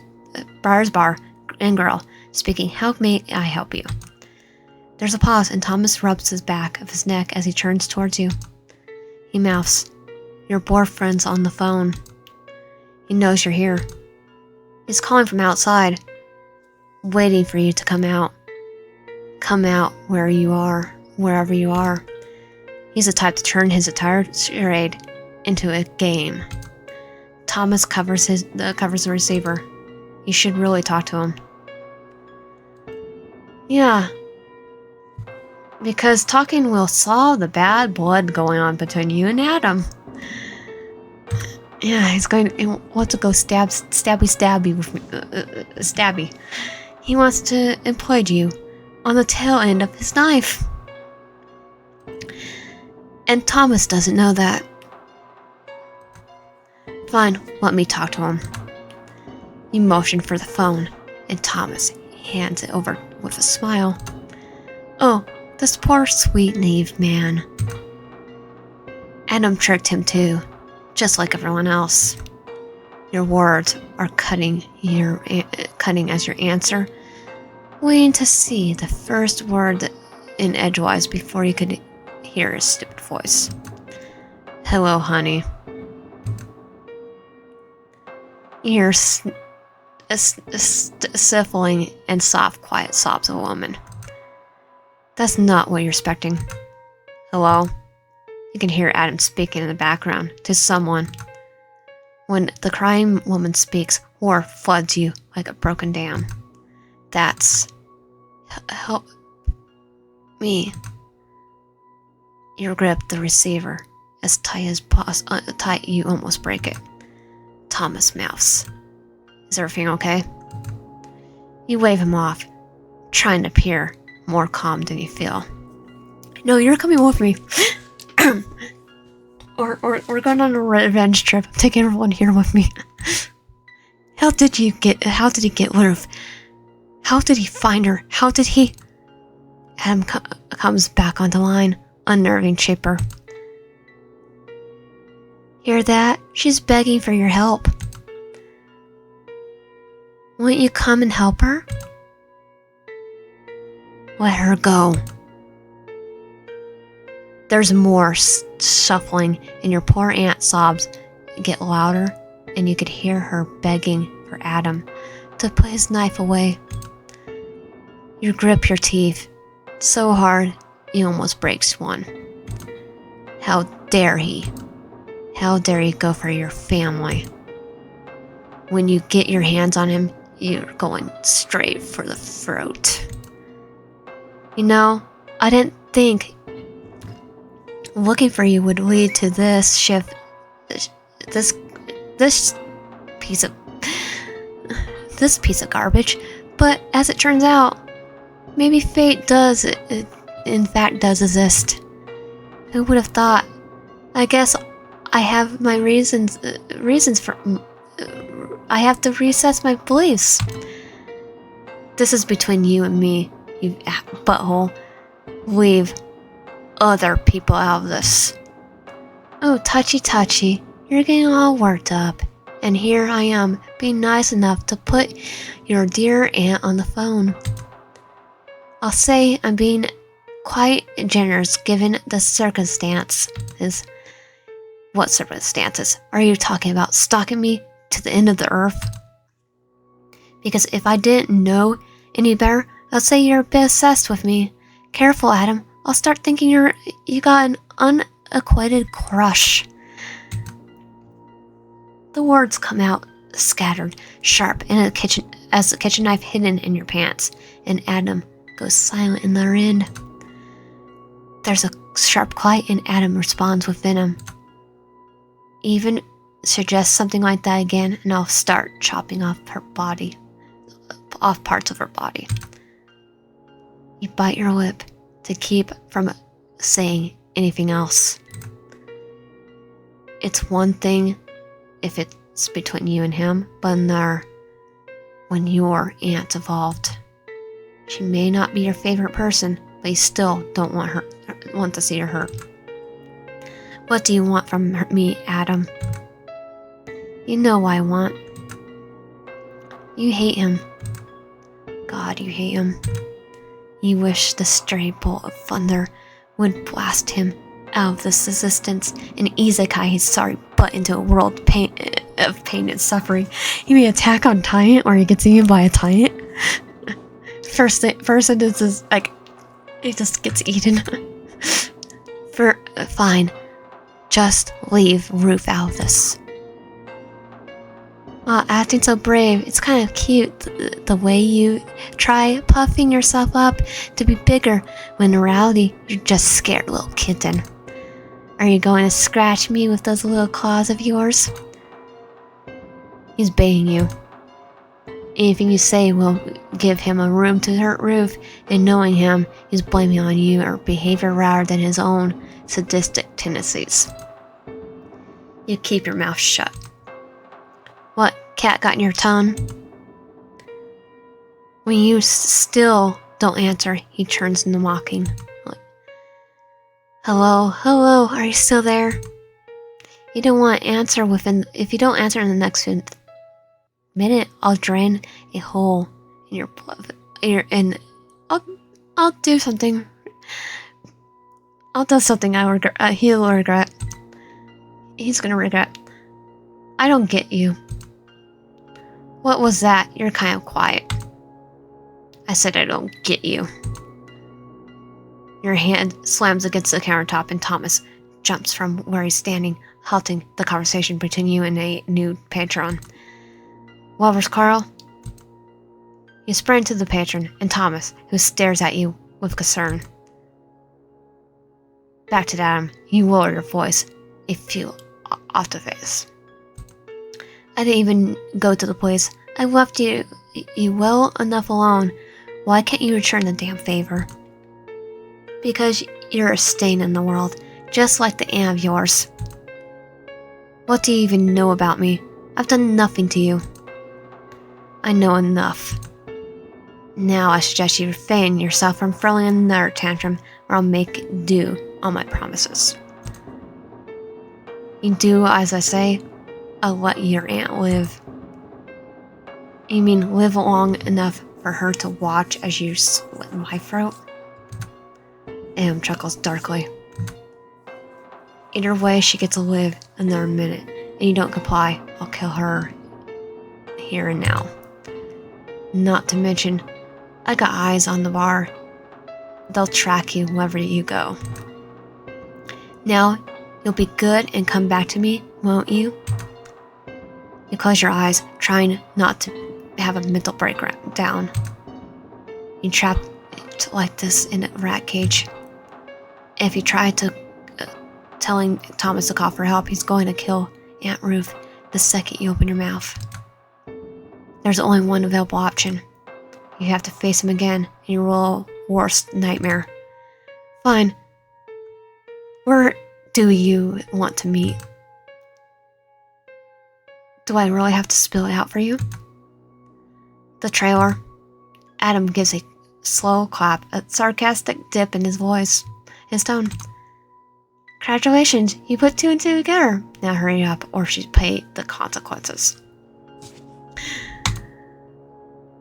Bar and Grill, speaking. How may I help you? There's a pause, and Thomas rubs his back of his neck as he turns towards you. He mouths, "Your boyfriend's on the phone. He knows you're here. He's calling from outside, waiting for you to come out. Come out wherever you are. He's the type to turn his entire charade into a game." Thomas covers the receiver. You should really talk to him. Yeah. Because talking will solve the bad blood going on between you and Adam. Yeah, he wants to go stabby with me. Stabby. He wants to employ you on the tail end of his knife. And Thomas doesn't know that. Fine, let me talk to him. You motion for the phone, and Thomas hands it over with a smile. Oh, this poor, sweet, naive man. Adam tricked him too, just like everyone else. Your words are cutting as your answer, waiting to see the first word in edgewise before you could hear his stupid voice. Hello, honey. You hear stifling and soft, quiet sobs of a woman. That's not what you're expecting. Hello? You can hear Adam speaking in the background to someone. When the crying woman speaks, horror floods you like a broken dam. That's... help me. You grip the receiver as tight you almost break it. Thomas mouths. Is everything okay? You wave him off, trying to appear more calm than you feel. No, you're coming with me. or we're going on a revenge trip. I'm taking everyone here with me. How did he get Ruth? How did he find her? How did he... Adam comes back on the line, unnerving Chipper. Hear that? She's begging for your help. Won't you come and help her? Let her go. There's more shuffling, and your poor aunt's sobs get louder, and you could hear her begging for Adam to put his knife away. You grip your teeth so hard you almost breaks one. How dare he? How dare he go for your family? When you get your hands on him, you're going straight for the throat. You know, I didn't think looking for you would lead to this shift. This piece of garbage. But as it turns out, maybe fate does exist. Who would have thought? I guess I have my reasons for... I have to reassess my beliefs. This is between you and me, you butthole. Leave other people out of this. Oh, touchy. You're getting all worked up. And here I am, being nice enough to put your dear aunt on the phone. I'll say I'm being quite generous given the circumstances. What circumstances? Are you talking about stalking me to the end of the earth? Because if I didn't know any better, I'd say you're a bit obsessed with me. Careful, Adam. I'll start thinking you got an unacquainted crush. The words come out scattered, sharp, as the kitchen knife hidden in your pants, and Adam goes silent in their end. There's a sharp quiet, and Adam responds with venom. Even suggest something like that again, and I'll start chopping off parts of her body. You bite your lip to keep from saying anything else. It's one thing if it's between you and him, but another when your aunt's involved. She may not be your favorite person, but you still don't want to see her hurt. What do you want from me, Adam? You know what I want. You hate him. God, you hate him. You wish the stray bolt of thunder would blast him out of this existence and isekai his sorry butt into a world of pain and suffering. He may attack on Tyrant or he gets eaten by a Tyrant. First sentence is like, it just gets eaten. Fine. Just leave Roof out of this. Acting so brave, it's kind of cute the way you try puffing yourself up to be bigger when in reality you're just a scared little kitten. Are you going to scratch me with those little claws of yours? He's baiting you. Anything you say will give him a room to hurt Roof, and knowing him, he's blaming on you or behavior rather than his own sadistic tendencies. You keep your mouth shut. What, cat got in your tongue? When you still don't answer, he turns into mocking. Hello, are you still there? You don't want to answer if you don't answer in the next minute, I'll drain a hole in your blood. I'll do something. I'll do something I regret. He'll regret. He's gonna regret. I don't get you. What was that? You're kind of quiet. I said I don't get you. Your hand slams against the countertop and Thomas jumps from where he's standing, halting the conversation between you and a new patron. What's Carl? You sprint to the patron and Thomas, who stares at you with concern. Back to Adam, you lower your voice, a few off the face. I didn't even go to the police. I left you well enough alone. Why can't you return the damn favor? Because you're a stain in the world, just like the aunt of yours. What do you even know about me? I've done nothing to you. I know enough. Now I suggest you refrain yourself from throwing another tantrum, or I'll make do on my promises. You do as I say, I'll let your aunt live. You mean live long enough for her to watch as you slit my throat? Am chuckles darkly. Either way, she gets to live another minute, and you don't comply, I'll kill her here and now. Not to mention, I got eyes on the bar. They'll track you wherever you go. Now, you'll be good and come back to me, won't you? You close your eyes, trying not to have a mental breakdown. You trapped like this in a rat cage. If you try to telling Thomas to call for help, he's going to kill Aunt Ruth the second you open your mouth. There's only one available option. You have to face him again, and you roll worst nightmare. Fine. Where do you want to meet? Do I really have to spill it out for you? The trailer. Adam gives a slow clap, a sarcastic dip in his voice, his tone. Congratulations, you put two and two together. Now hurry up, or she's paid the consequences.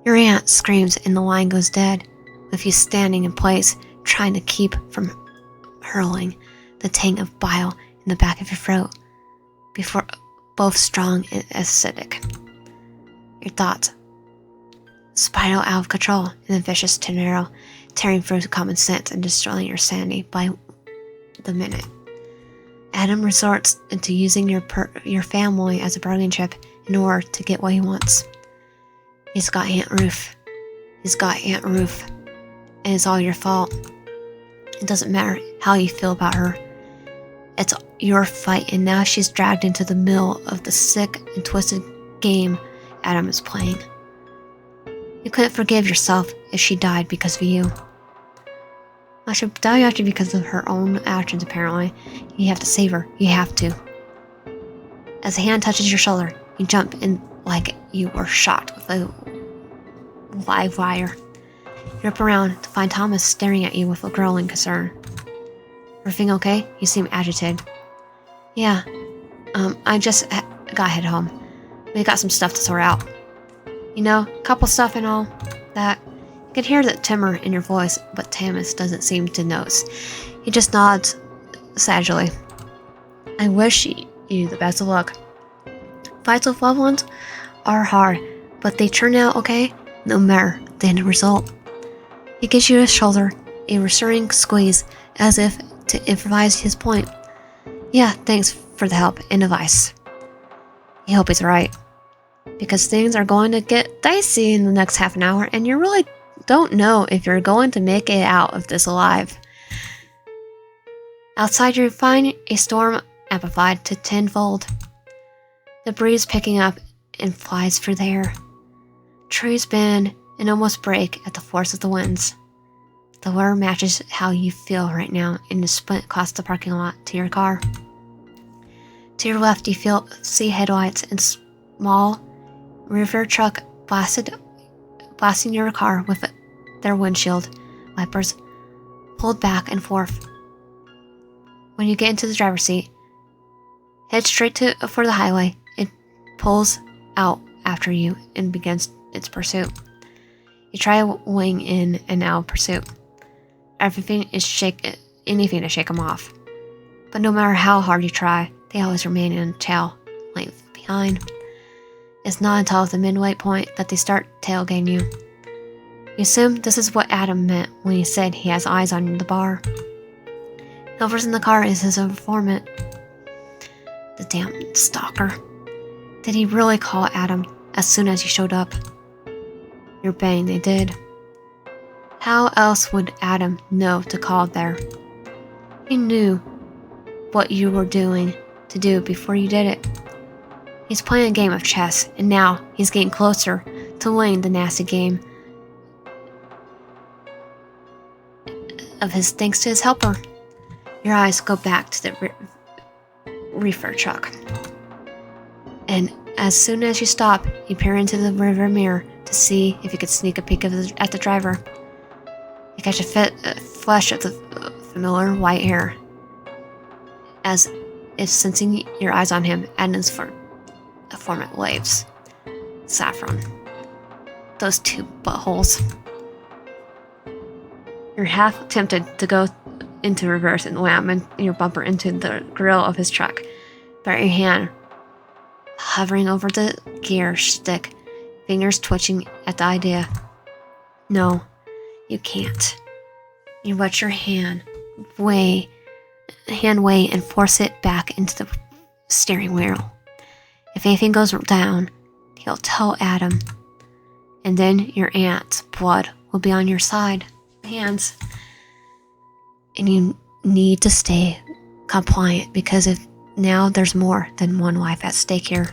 Your aunt screams and the line goes dead, with you standing in place, trying to keep from hurling the tang of bile in the back of your throat, before both strong and acidic. Your thoughts spiral out of control in a vicious tornado, tearing through common sense and destroying your sanity by the minute. Adam resorts into using your family as a bargaining chip in order to get what he wants. He's got Aunt Ruth. And it's all your fault. It doesn't matter how you feel about her. It's your fight, and now she's dragged into the middle of the sick and twisted game Adam is playing. You couldn't forgive yourself if she died because of you. Well, she'll die actually because of her own actions, apparently. You have to save her. You have to. As a hand touches your shoulder, you jump in like you were shot with a live wire. You look around to find Thomas staring at you with a growing concern. Everything okay? You seem agitated. Yeah. I just got head home. We got some stuff to sort out. You know, couple stuff and all that. You can hear the timor in your voice, but Thomas doesn't seem to notice. He just nods sagely. I wish you the best of luck. Fights with loved ones are hard, but they turn out okay, no matter the end result. He gives you a shoulder, a reassuring squeeze, as if to emphasize his point. Yeah, thanks for the help and advice. You hope he's right, because things are going to get dicey in the next half an hour, and you really don't know if you're going to make it out of this alive. Outside, you find a storm amplified to tenfold. The breeze picking up and flies through the air. Trees bend and almost break at the force of the winds. The weather matches how you feel right now in the sprint across the parking lot to your car. To your left, you see headlights and small rear truck blasting your car with their windshield wipers pulled back and forth. When you get into the driver's seat, head straight for the highway. It pulls out after you and begins its pursuit. You try wing in and out pursuit. Anything to shake them off. But no matter how hard you try, they always remain in tail length behind. It's not until the midway point that they start tailgating you. You assume this is what Adam meant when he said he has eyes on the bar. Whoever's in the car is his informant. The damn stalker. Did he really call Adam as soon as he showed up? You're betting they did. How else would Adam know to call there? He knew what you were doing to do before you did it. He's playing a game of chess, and now he's getting closer to winning the nasty game of his thanks to his helper. Your eyes go back to the reefer truck. And as soon as you stop, you peer into the rear mirror to see if you could sneak a peek at the driver. You catch a flash of the familiar white hair, as if sensing your eyes on him, and his formant waves. Saffron. Those two buttholes. You're half tempted to go into reverse and lam your bumper into the grill of his truck, but your hand hovering over the gear stick, fingers twitching at the idea. No, you can't. You let your hand weigh and force it back into the steering wheel. If anything goes down, he'll tell Adam, and then your aunt's blood will be on your hands. And you need to stay compliant, because if now there's more than one life at stake here,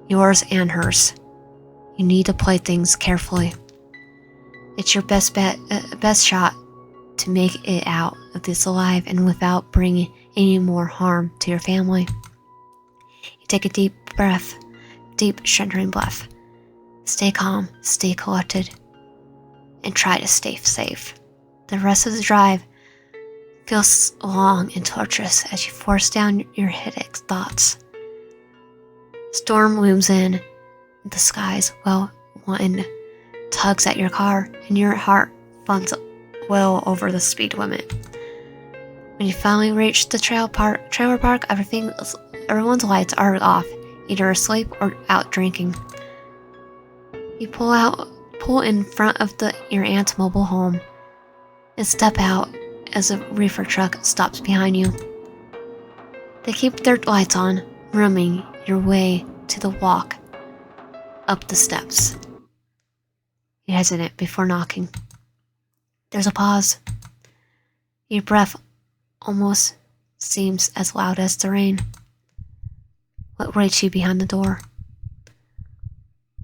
yours and hers. You need to play things carefully. It's your best shot to make it out of this alive and without bringing any more harm to your family. You take a deep shuddering breath. Stay calm, stay collected, and try to stay safe. The rest of the drive feels long and torturous as you force down your headache thoughts. Storm looms in the skies while one tugs at your car, and your heart thumps well over the speed limit. When you finally reach the trailer park, everyone's lights are off, either asleep or out drinking. You pull in front of your aunt's mobile home and step out as a reefer truck stops behind you. They keep their lights on, rumming your way to the walk up the steps. You hesitate before knocking. There's a pause. Your breath almost seems as loud as the rain. What waits you behind the door?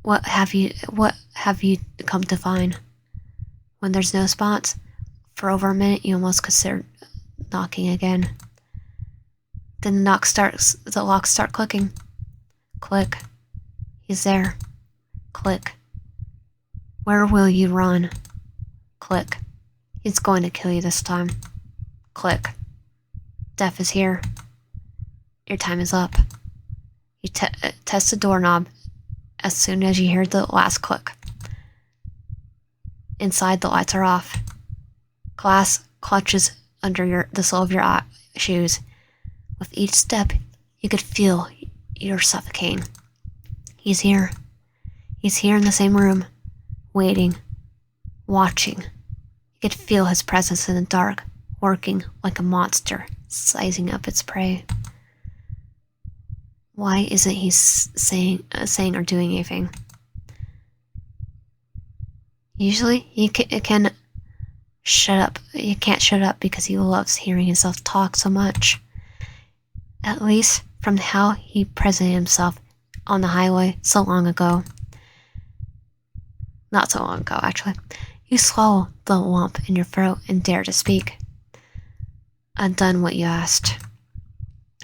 What have you come to find? When there's no response, for over a minute you almost consider knocking again. Then the locks start clicking. Click. He's there. Click. Where will you run? Click. He's going to kill you this time. Click. Death is here. Your time is up. You test the doorknob as soon as you hear the last click. Inside, the lights are off. Glass clutches under the sole of your shoes. With each step, you could feel you're suffocating. He's here. He's here in the same room, waiting, watching. You could feel his presence in the dark, working like a monster, sizing up its prey. Why isn't he saying or doing anything? Usually, he can shut up. You can't shut up because he loves hearing himself talk so much. At least from how he presented himself on the highway so long ago. Not so long ago, actually. You swallow the lump in your throat and dare to speak. I've done what you asked.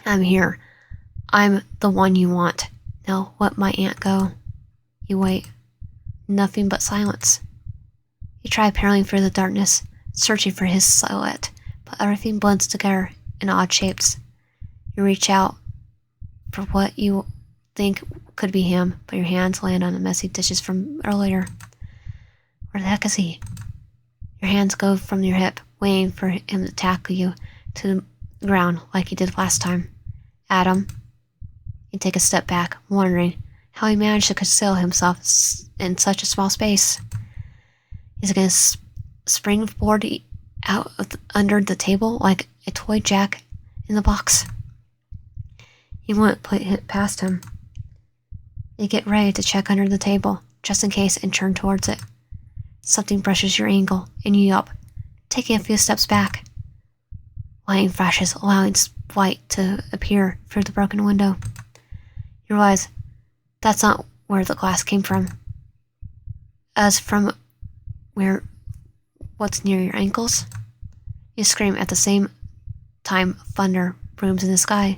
I'm here. I'm the one you want. Now let my aunt go. You wait. Nothing but silence. You try peering through the darkness, searching for his silhouette, but everything blends together in odd shapes. You reach out for what you think could be him, but your hands land on the messy dishes from earlier. Where the heck is he? Your hands go from your hip, waiting for him to tackle you to the ground like he did last time. Adam. You take a step back, wondering how he managed to conceal himself in such a small space. He's going to springboard out under the table like a toy jack in the box. You wouldn't put it past him. You get ready to check under the table, just in case, and turn towards it. Something brushes your ankle, and you yelp, taking a few steps back. Lightning flashes, allowing light to appear through the broken window. You realize that's not where the glass came from. As from what's near your ankles. You scream at the same time thunder booms in the sky,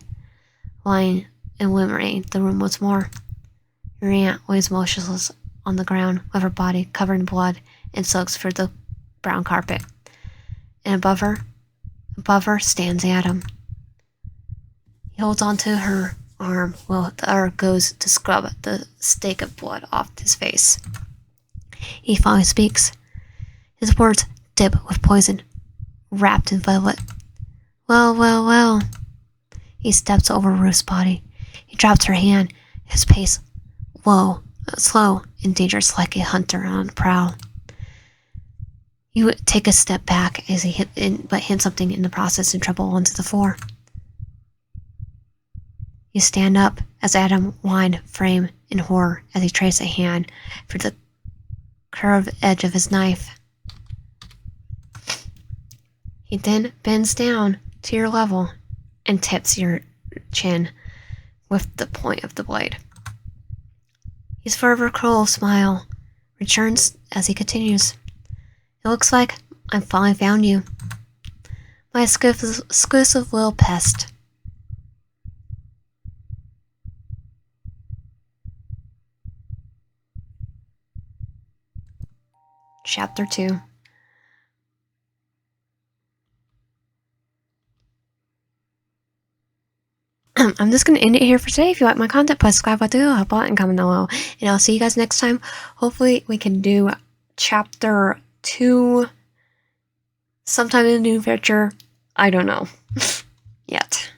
lying and illuminating the room once more. Your aunt lays motionless on the ground with her body covered in blood and soaks through the brown carpet. And above her stands Adam. He holds onto her arm while the other goes to scrub the stake of blood off his face. He finally speaks. His words dip with poison, wrapped in velvet. Well, well, well. He steps over Ruth's body. He drops her hand, his pace slow and dangerous like a hunter on the prowl. You take a step back as he hit something in the process and tremble onto the floor. You stand up as Adam whined frame in horror as he traced a hand for the curved edge of his knife. He then bends down to your level and tips your chin with the point of the blade. His forever cruel smile returns as he continues. It looks like I finally found you. My exclusive little pest. Chapter 2. I'm just going to end it here for today. If you like my content, please subscribe, like the video, help out, and comment below. And I'll see you guys next time. Hopefully, we can do Chapter 2 sometime in the near future. I don't know yet.